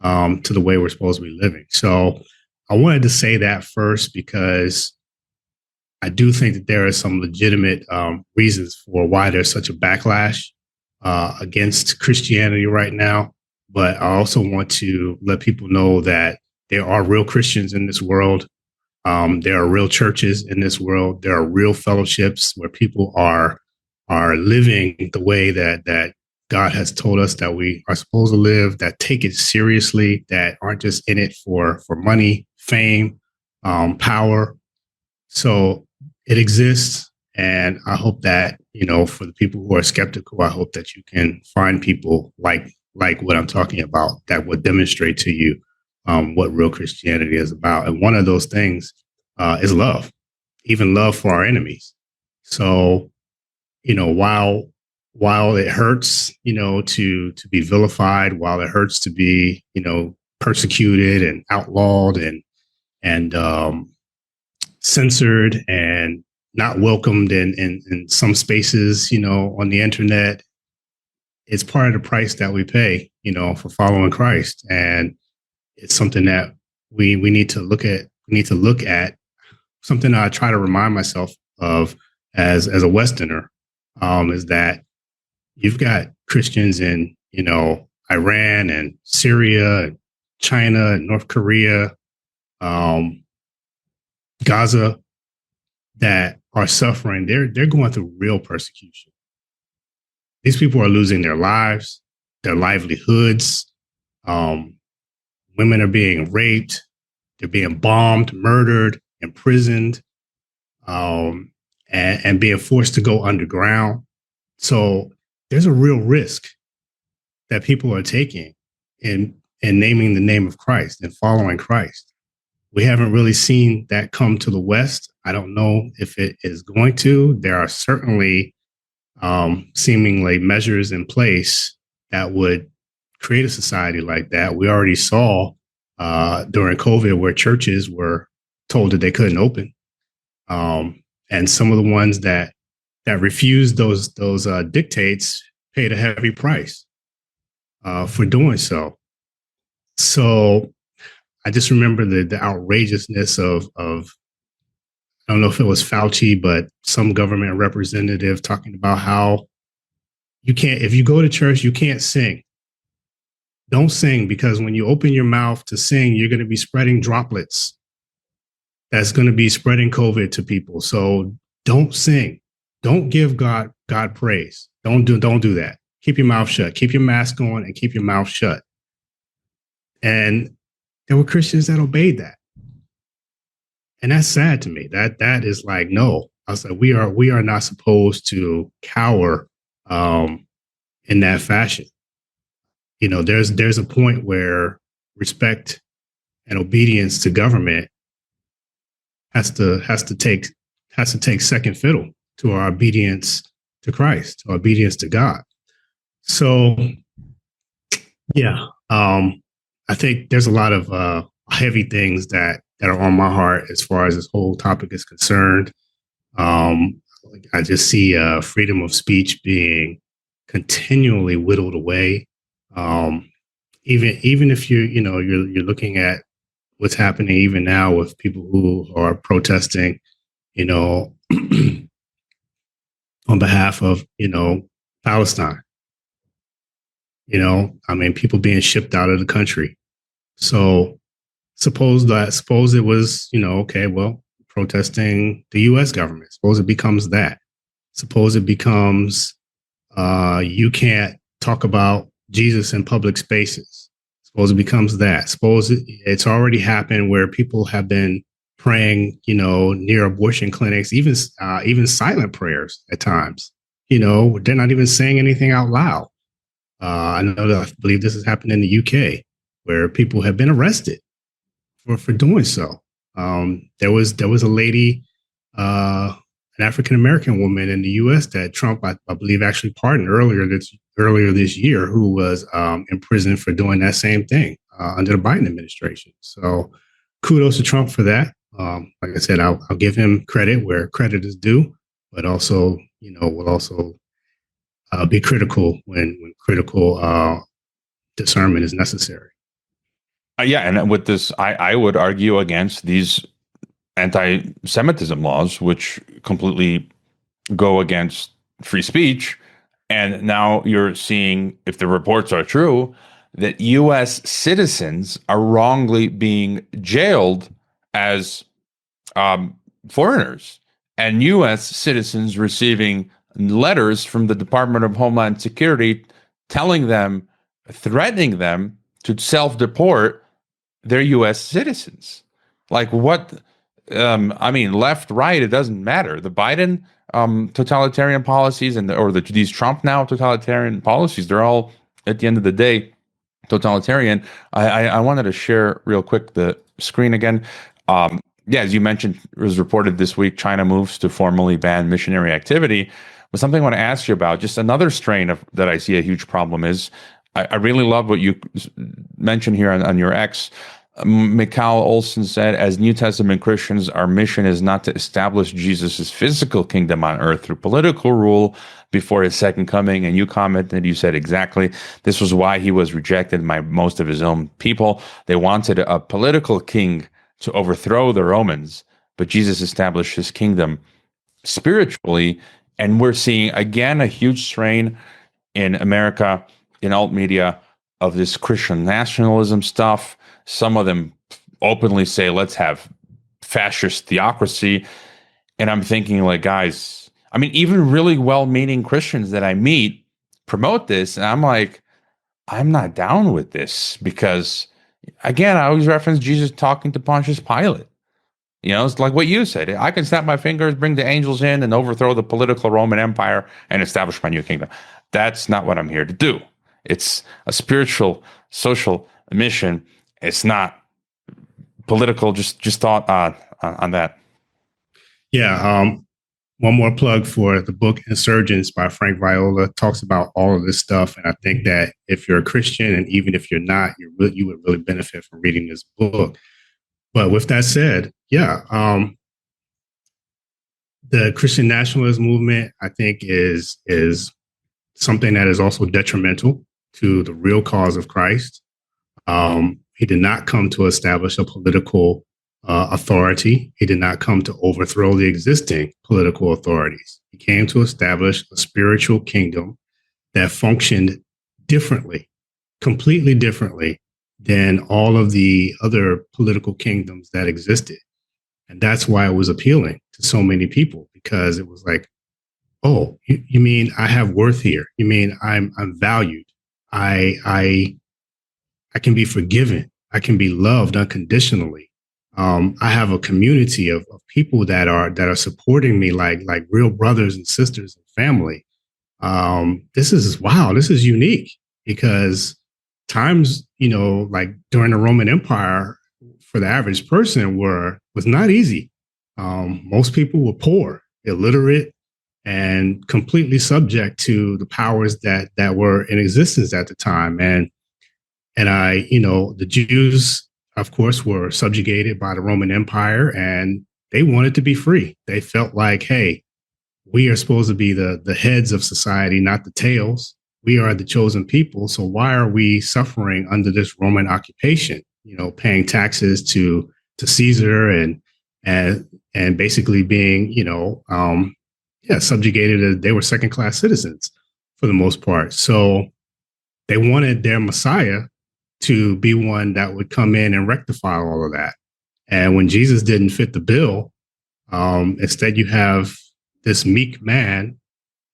to the way we're supposed to be living. So I wanted to say that first because I do think that there are some legitimate reasons for why there's such a backlash against Christianity right now. But I also want to let people know that there are real Christians in this world. There are real churches in this world. There are real fellowships where people are living the way that God has told us that we are supposed to live, that take it seriously, that aren't just in it for money, fame, power. So it exists. And I hope that, for the people who are skeptical, I hope that you can find people like what I'm talking about that would demonstrate to you what real Christianity is about. And one of those things is love, even love for our enemies. So, while it hurts, to be vilified, while it hurts to be, persecuted and outlawed and censored and not welcomed in some spaces, on the internet, it's part of the price that we pay, for following Christ. And it's something that we need to look at. We need to look at something that I try to remind myself of as a Westerner, is that you've got Christians in, Iran and Syria and China and North Korea, Gaza, that are suffering. They're going through real persecution. These people are losing their lives, their livelihoods. Women are being raped. They're being bombed, murdered, imprisoned, and being forced to go underground. So there's a real risk that people are taking in naming the name of Christ and following Christ. We haven't really seen that come to the West. I don't know if it is going to. There are certainly seemingly measures in place that would create a society like that. We already saw during COVID where churches were told that they couldn't open. And some of the ones that refused those dictates paid a heavy price for doing so. So I just remember the outrageousness of I don't know if it was Fauci, but some government representative talking about how if you go to church, you can't sing. Don't sing, because when you open your mouth to sing, you're going to be spreading droplets. That's going to be spreading COVID to people. So don't sing. Don't give God praise. Don't do that. Keep your mouth shut. Keep your mask on and keep your mouth shut. And there were Christians that obeyed that. And that's sad to me. That is like, no. I was like, we are not supposed to cower in that fashion. There's a point where respect and obedience to government has to take second fiddle to our obedience to Christ, our obedience to God. So, yeah, I think there's a lot of heavy things that are on my heart as far as this whole topic is concerned. I just see freedom of speech being continually whittled away. Even if you're looking at what's happening even now with people who are protesting, on behalf of, Palestine, people being shipped out of the country. So suppose it was, okay, well, protesting the U.S. government. Suppose it becomes that. Suppose it becomes, you can't talk about Jesus in public spaces. Suppose it becomes that. Suppose it's already happened where people have been praying, near abortion clinics, even silent prayers at times. They're not even saying anything out loud. I believe this has happened in the UK, where people have been arrested for doing so. There was a lady, an African American woman in the U.S. that Trump, I believe, actually pardoned earlier this year, who was in prison for doing that same thing under the Biden administration. So, kudos to Trump for that. Like I said, I'll give him credit where credit is due, but also, we'll also be critical when critical discernment is necessary. Yeah, and with this, I would argue against these anti-Semitism laws, which completely go against free speech. And now you're seeing, if the reports are true, that U.S. citizens are wrongly being jailed as um, foreigners, and U.S. citizens receiving letters from the Department of Homeland Security telling them, threatening them to self-deport their U.S. citizens. Like what? I mean, left, right, it doesn't matter. The Biden totalitarian policies or these Trump now totalitarian policies, they're all, at the end of the day, totalitarian. I wanted to share real quick the screen again. Yeah, as you mentioned, it was reported this week, China moves to formally ban missionary activity. But something I want to ask you about, just another strain of that I see a huge problem is, I really love what you mentioned here on your X. Mikhail Olson said, as New Testament Christians, our mission is not to establish Jesus' physical kingdom on earth through political rule before his second coming. And you commented, you said exactly, this was why he was rejected by most of his own people. They wanted a political king to overthrow the Romans, but Jesus established his kingdom spiritually. And we're seeing, again, a huge strain in America, in alt media, of this Christian nationalism stuff. Some of them openly say, let's have fascist theocracy. And I'm thinking, like, guys, I mean, even really well-meaning Christians that I meet promote this. And I'm like, I'm not down with this because, again, I always reference Jesus talking to Pontius Pilate. You know, it's like what you said. I can snap my fingers, bring the angels in, and overthrow the political Roman Empire and establish my new kingdom. That's not what I'm here to do. It's a spiritual, social mission. It's not political. Just thought on that. Yeah. One more plug for the book Insurgents by Frank Viola. Talks about all of this stuff. And I think that if you're a Christian, and even if you're not, you would really benefit from reading this book. But with that said, yeah, the Christian nationalist movement, I think, is something that is also detrimental to the real cause of Christ. He did not come to establish a political authority. He did not come to overthrow the existing political authorities. He came to establish a spiritual kingdom that functioned differently, completely differently than all of the other political kingdoms that existed. And that's why it was appealing to so many people, because it was like, oh, you mean I have worth here? You mean I'm valued? I can be forgiven. I can be loved unconditionally. I have a community of people that are supporting me like real brothers and sisters and family. This is unique, because times, like during the Roman Empire, for the average person was not easy. Most people were poor, illiterate, and completely subject to the powers that were in existence at the time. And the Jews, of course, were subjugated by the Roman Empire, and they wanted to be free. They felt like, hey, we are supposed to be the heads of society, not the tails. We are the chosen people. So why are we suffering under this Roman occupation? Paying taxes to Caesar and basically being, subjugated. They were second-class citizens for the most part. So they wanted their Messiah to be one that would come in and rectify all of that. And when Jesus didn't fit the bill, instead you have this meek man,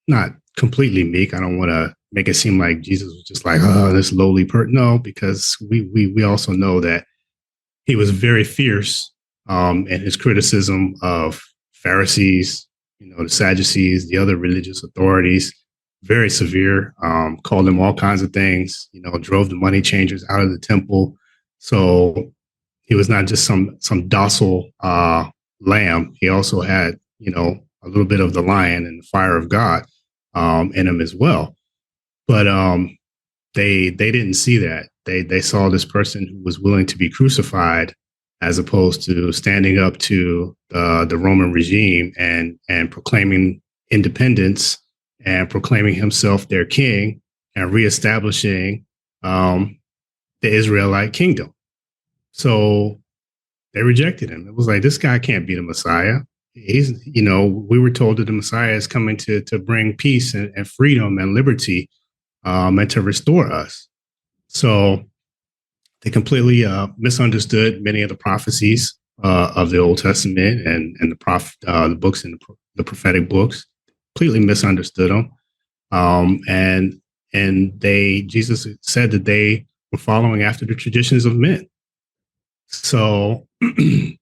not completely meek. I don't want to make it seem like Jesus was just like, oh, this lowly person. No, because we also know that he was very fierce in his criticism of Pharisees, the Sadducees, the other religious authorities. Very severe, called them all kinds of things, drove the money changers out of the temple. So he was not just some docile lamb. He also had, a little bit of the lion and the fire of God in him as well. But they didn't see that. They saw this person who was willing to be crucified, as opposed to standing up to the Roman regime and proclaiming independence and proclaiming himself their king and reestablishing the Israelite kingdom. So they rejected him. It was like, this guy can't be the Messiah. He's, we were told that the Messiah is coming to bring peace and freedom and liberty, and to restore us. So they completely misunderstood many of the prophecies of the Old Testament and the books and the prophetic books. Completely misunderstood them, and Jesus said that they were following after the traditions of men. So we're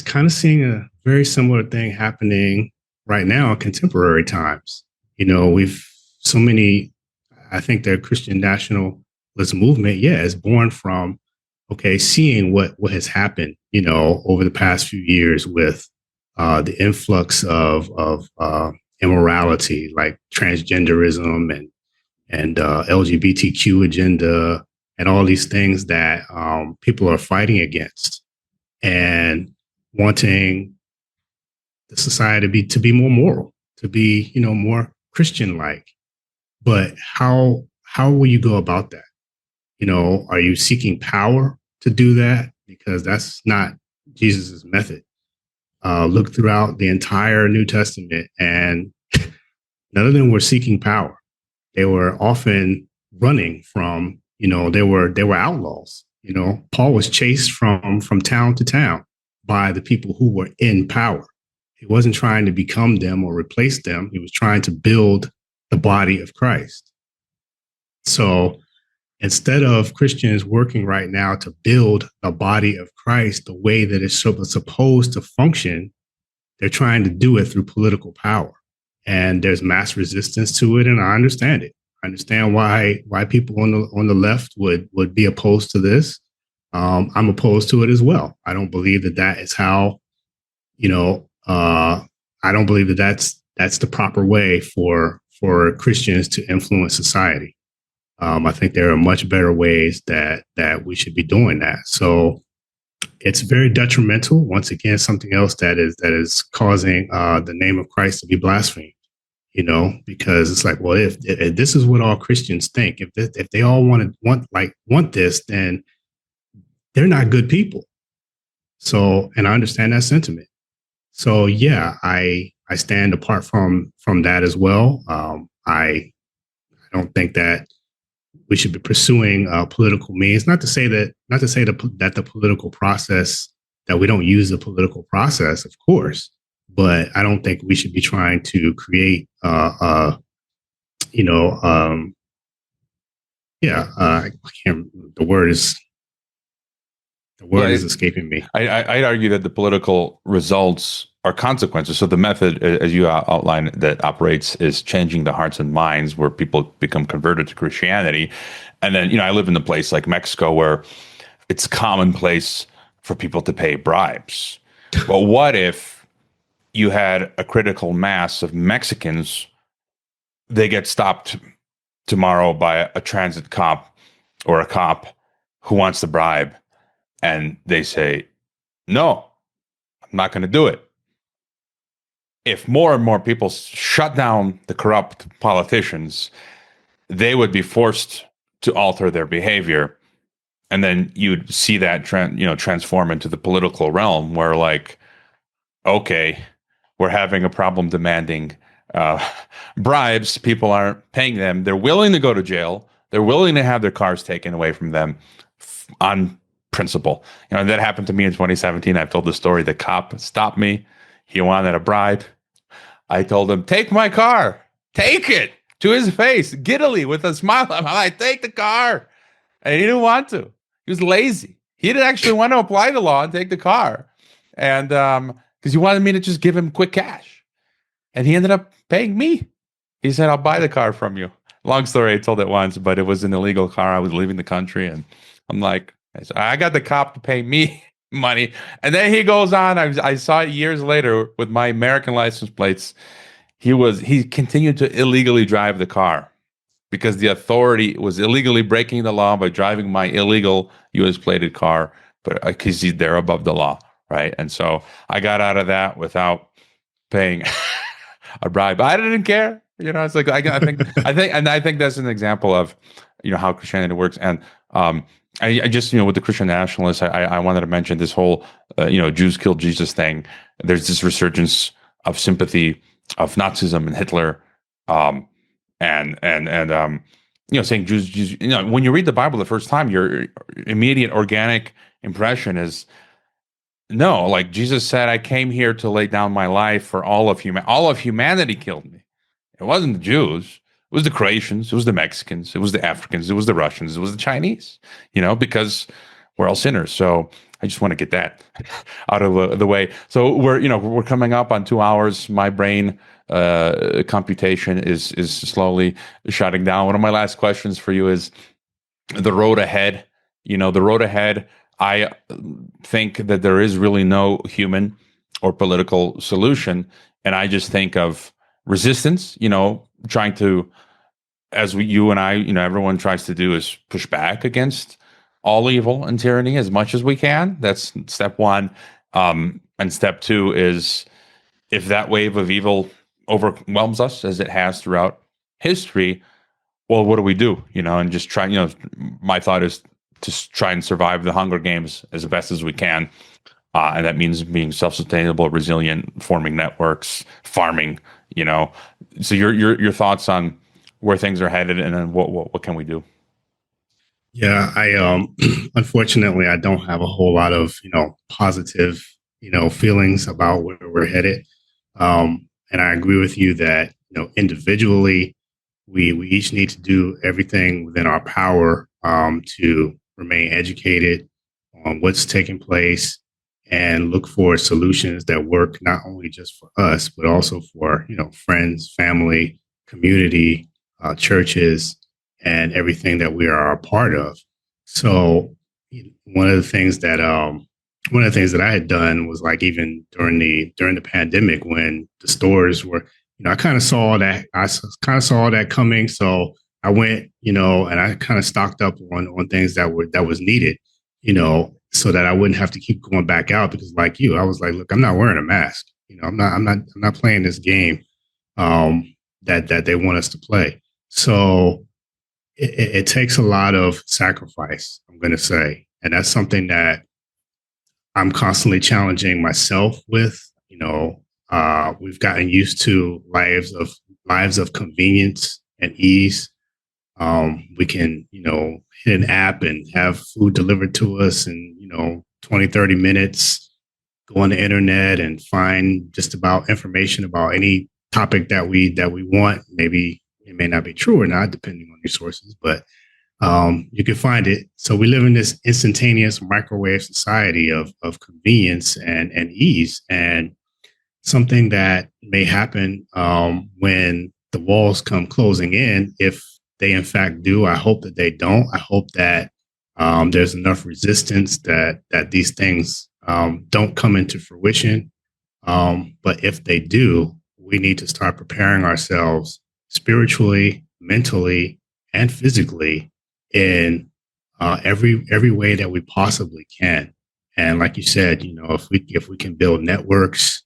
kind of seeing a very similar thing happening right now in contemporary times. We've so many. I think the Christian nationalism movement, is born from seeing what has happened, over the past few years with the influx of immorality, like transgenderism and LGBTQ agenda, and all these things that people are fighting against, and wanting the society to be more moral, to be more Christian-like. But how will you go about that? Are you seeking power to do that? Because that's not Jesus's method. Look throughout the entire New Testament, and none of them were seeking power. They were often running from, they were outlaws. Paul was chased from town to town by the people who were in power. He wasn't trying to become them or replace them. He was trying to build the body of Christ. So instead of Christians working right now to build the body of Christ the way that it's supposed to function, they're trying to do it through political power. And there's mass resistance to it, and I understand it. I understand why people on the left would be opposed to this. I'm opposed to it as well. I don't believe that is how, I don't believe that's the proper way for Christians to influence society. I think there are much better ways that we should be doing that. So it's very detrimental. Once again, something else that is causing the name of Christ to be blasphemed. Because it's like, well, if this is what all Christians think, if they all want this, then they're not good people. So, and I understand that sentiment. So yeah, I stand apart from that as well. I don't think that we should be pursuing political means. Not to say that the political process, that we don't use the political process, of course, but I don't think we should be trying to create, I can't. The word is escaping me. I'd argue that the political results are consequences. So the method, as you outlined, that operates is changing the hearts and minds where people become converted to Christianity. And then, I live in a place like Mexico where it's commonplace for people to pay bribes. But what if you had a critical mass of Mexicans, they get stopped tomorrow by a transit cop or a cop who wants to bribe, and they say, no, I'm not going to do it. If more and more people shut down the corrupt politicians, they would be forced to alter their behavior. And then you'd see that transform into the political realm where, like, okay, we're having a problem demanding bribes. People aren't paying them. They're willing to go to jail. They're willing to have their cars taken away from them on principle. That happened to me in 2017. I've told the story. The cop stopped me. He wanted a bribe. I told him, take my car. Take it, to his face, giddily, with a smile. I'm like, take the car. And he didn't want to. He was lazy. He didn't actually want to apply the law and take the car. And because he wanted me to just give him quick cash. And he ended up paying me. He said, I'll buy the car from you. Long story, I told it once, but it was an illegal car. I was leaving the country. And I'm like, I got the cop to pay me money. And then he goes on. I saw it years later with my American license plates. He continued to illegally drive the car because the authority was illegally breaking the law by driving my illegal U.S. plated car, but because they're above the law, right? And so I got out of that without paying a bribe. I didn't care. It's like I think that's an example of how Christianity works. And I just, with the Christian nationalists, I wanted to mention this whole, Jews killed Jesus thing. There's this resurgence of sympathy of Nazism and Hitler, saying Jews, when you read the Bible the first time, your immediate organic impression is, no, like Jesus said, I came here to lay down my life for all of humanity. All of humanity killed me. It wasn't the Jews. It was the Croatians. It was the Mexicans. It was the Africans. It was the Russians. It was the Chinese, because we're all sinners. So I just want to get that out of the way. So we're coming up on 2 hours. My brain computation is slowly shutting down. One of my last questions for you is the road ahead. The road ahead. I think that there is really no human or political solution. And I just think of resistance, trying to, you and I, everyone tries to do, is push back against all evil and tyranny as much as we can. That's step one. And step two is, if that wave of evil overwhelms us as it has throughout history, well, what do we do? And just try, my thought is to try and survive the Hunger Games as best as we can. And that means being self-sustainable, resilient, forming networks, farming, So your thoughts on where things are headed, and then what can we do? Yeah, I unfortunately I don't have a whole lot of positive feelings about where we're headed, and I agree with you that individually we each need to do everything within our power to remain educated on what's taking place and look for solutions that work not only just for us but also for friends, family, community, churches, and everything that we are a part of. So one of the things that I had done was, like, even during the pandemic, when the stores were, I kind of saw that coming. So I went, and I kind of stocked up on things that was needed, so that I wouldn't have to keep going back out, because, like you, I was like, look, I'm not wearing a mask. I'm not playing this game that they want us to play. So it takes a lot of sacrifice, I'm going to say. And that's something that I'm constantly challenging myself with. We've gotten used to lives of convenience and ease. We can, hit an app and have food delivered to us in, 20, 30 minutes, go on the internet and find just about information about any topic that we want. Maybe it may not be true or not, depending on your sources, but you can find it. So we live in this instantaneous microwave society of convenience and ease, and something that may happen when the walls come closing in, if they in fact do. I hope that they don't. I hope that there's enough resistance that these things don't come into fruition. But if they do, we need to start preparing ourselves spiritually, mentally, and physically in every way that we possibly can. And like you said, if we can build networks,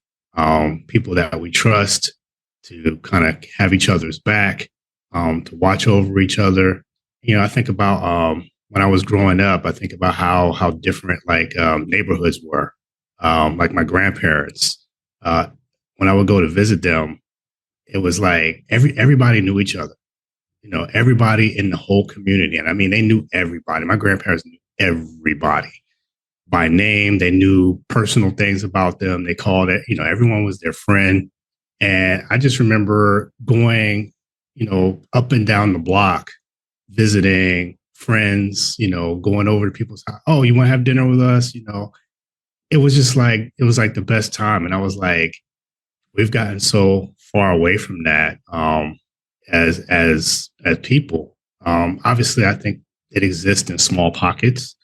people that we trust, to kind of have each other's back, to watch over each other. I think about when I was growing up, I think about how different neighborhoods were. Like my grandparents, when I would go to visit them, it was like everybody knew each other. Everybody in the whole community. And I mean, they knew everybody. My grandparents knew everybody by name. They knew personal things about them. They called it, everyone was their friend. And I just remember going, up and down the block, visiting friends, going over to people's house. Oh, you want to have dinner with us? It was just like, it was like the best time. And I was like, we've gotten so far away from that as people. Obviously, I think it exists in small pockets,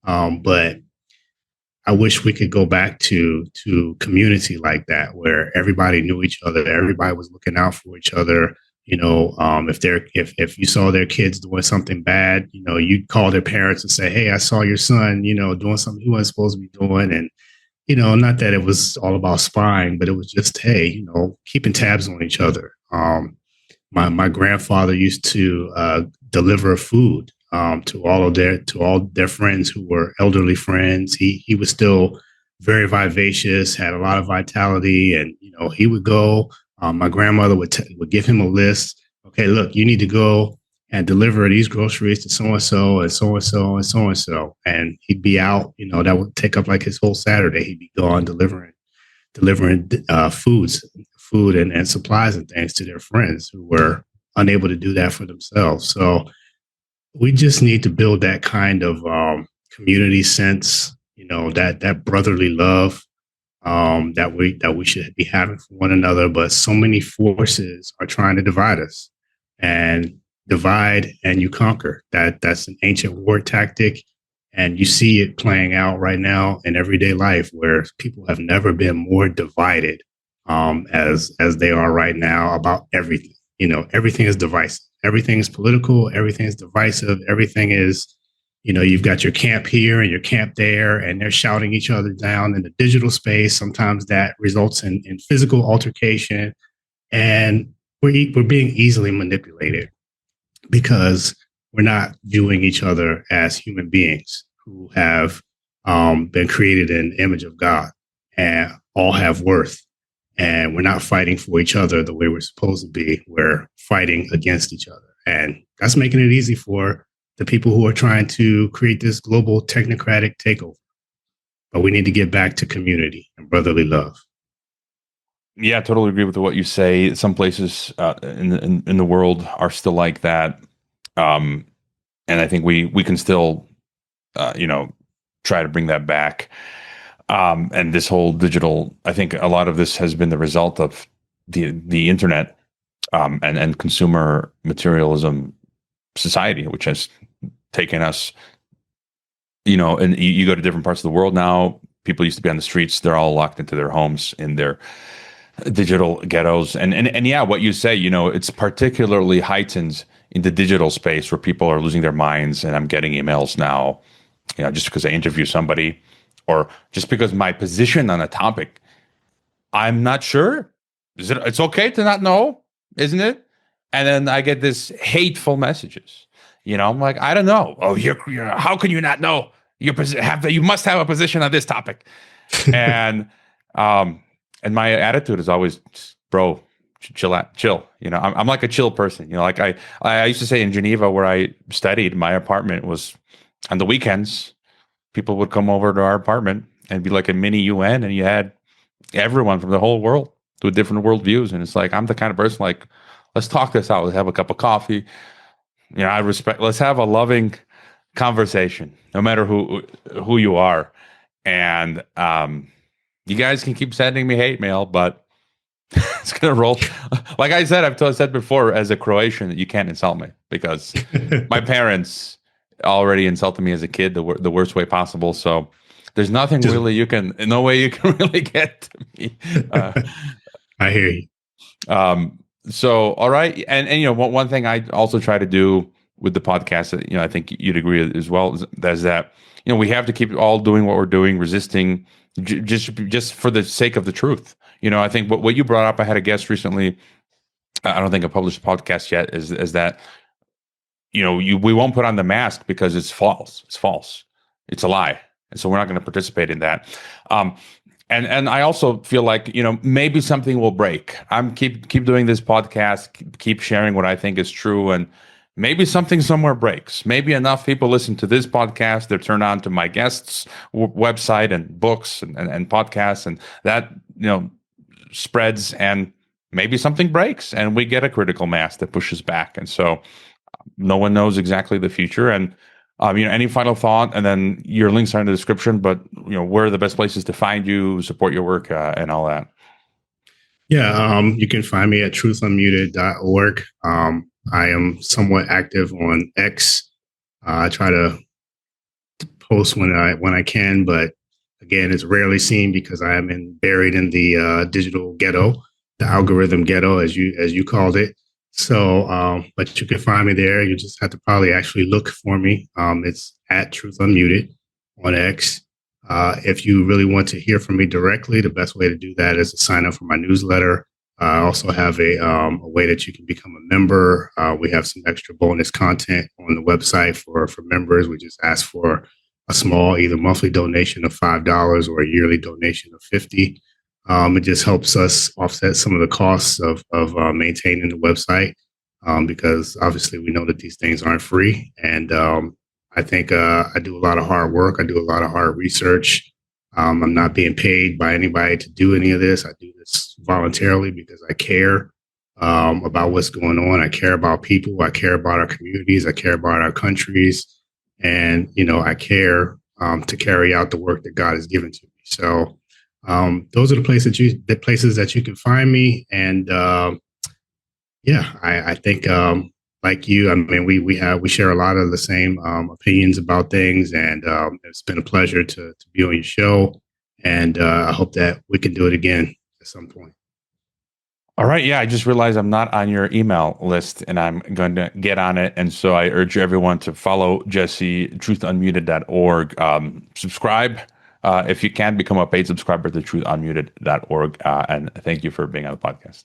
but I wish we could go back to community like that, where everybody knew each other, everybody was looking out for each other. If you saw their kids doing something bad, you'd call their parents and say, "Hey, I saw your son, doing something he wasn't supposed to be doing." And not that it was all about spying, but it was just, hey, keeping tabs on each other. My grandfather used to deliver food to all their friends who were elderly friends. He was still very vivacious, had a lot of vitality, and he would go. My grandmother would give him a list. Okay, look, you need to go and deliver these groceries to so and so and so and so and so and so, and he'd be out. That would take up like his whole Saturday. He'd be gone delivering food and supplies and things to their friends who were unable to do that for themselves. So we just need to build that kind of community sense, that brotherly love that we should be having for one another. But so many forces are trying to divide us, and divide and you conquer. That's an ancient war tactic. And you see it playing out right now in everyday life, where people have never been more divided as they are right now about everything. Everything is divisive. Everything is political. Everything is divisive. Everything is, you've got your camp here and your camp there, and they're shouting each other down in the digital space. Sometimes that results in physical altercation, and we're being easily manipulated because we're not viewing each other as human beings who have been created in the image of God and all have worth. And we're not fighting for each other the way we're supposed to be. We're fighting against each other. And that's making it easy for the people who are trying to create this global technocratic takeover. But we need to get back to community and brotherly love. Yeah, I totally agree with what you say. Some places in the world are still like that. And I think we can still, try to bring that back. And this whole digital, I think a lot of this has been the result of the internet and consumer materialism society, which has taken us, and you go to different parts of the world now. People used to be on the streets. They're all locked into their homes in their digital ghettos. And yeah, what you say, it's particularly heightened in the digital space where people are losing their minds. And I'm getting emails now, just because I interview somebody, or just because my position on a topic, I'm not sure. It's okay to not know, isn't it? And then I get this hateful messages. I'm like, I don't know. Oh, you're how can you not know? You must have a position on this topic. And my attitude is always, bro, chill. I'm like a chill person. Like I used to say in Geneva, where I studied, my apartment was on the weekends. People would come over to our apartment and be like a mini UN, and you had everyone from the whole world with different worldviews. And it's like, I'm the kind of person like, let's talk this out. Let's have a cup of coffee. Let's have a loving conversation, no matter who you are. And you guys can keep sending me hate mail, but it's gonna roll. Like I said, I've said before, as a Croatian, that you can't insult me because my parents already insulted me as a kid the worst way possible. So there's nothing no way you can really get to me. I hear you. So, all right. And one thing I also try to do with the podcast that, I think you'd agree as well, is that, we have to keep all doing what we're doing, resisting just for the sake of the truth. I think what you brought up, I had a guest recently, I don't think I published a podcast yet, is that, we won't put on the mask because it's false. It's false. It's a lie. And so we're not going to participate in that. And I also feel like, maybe something will break. I'm keep doing this podcast, keep sharing what I think is true. And maybe something somewhere breaks. Maybe enough people listen to this podcast, they're turned on to my guests' website and books and podcasts, and that, spreads, and maybe something breaks and we get a critical mass that pushes back. And so no one knows exactly the future. And any final thought, and then your links are in the description, but where are the best places to find you, support your work, and all that? Yeah, you can find me at truthunmuted.org. I am somewhat active on X. I try to post when I can, but again, it's rarely seen because I am buried in the digital ghetto, the algorithm ghetto, as you called it. So, but you can find me there. You just have to probably actually look for me. It's at Truth Unmuted on X. If you really want to hear from me directly, the best way to do that is to sign up for my newsletter. I also have a way that you can become a member. We have some extra bonus content on the website for members. We just ask for a small, either monthly donation of $5 or a yearly donation of $50. It just helps us offset some of the costs of maintaining the website, because obviously we know that these things aren't free. And I think I do a lot of hard work. I do a lot of hard research. I'm not being paid by anybody to do any of this. I do this voluntarily because I care about what's going on. I care about people. I care about our communities. I care about our countries. And, I care to carry out the work that God has given to me. So those are the places that you can find me. And I think like you, I mean, we share a lot of the same opinions about things, and it's been a pleasure to be on your show. And I hope that we can do it again at some point. All right. Yeah, I just realized I'm not on your email list, and I'm going to get on it. And so I urge everyone to follow Jesse, truthunmuted.org. Subscribe. If you can, become a paid subscriber to truthunmuted.org. And thank you for being on the podcast.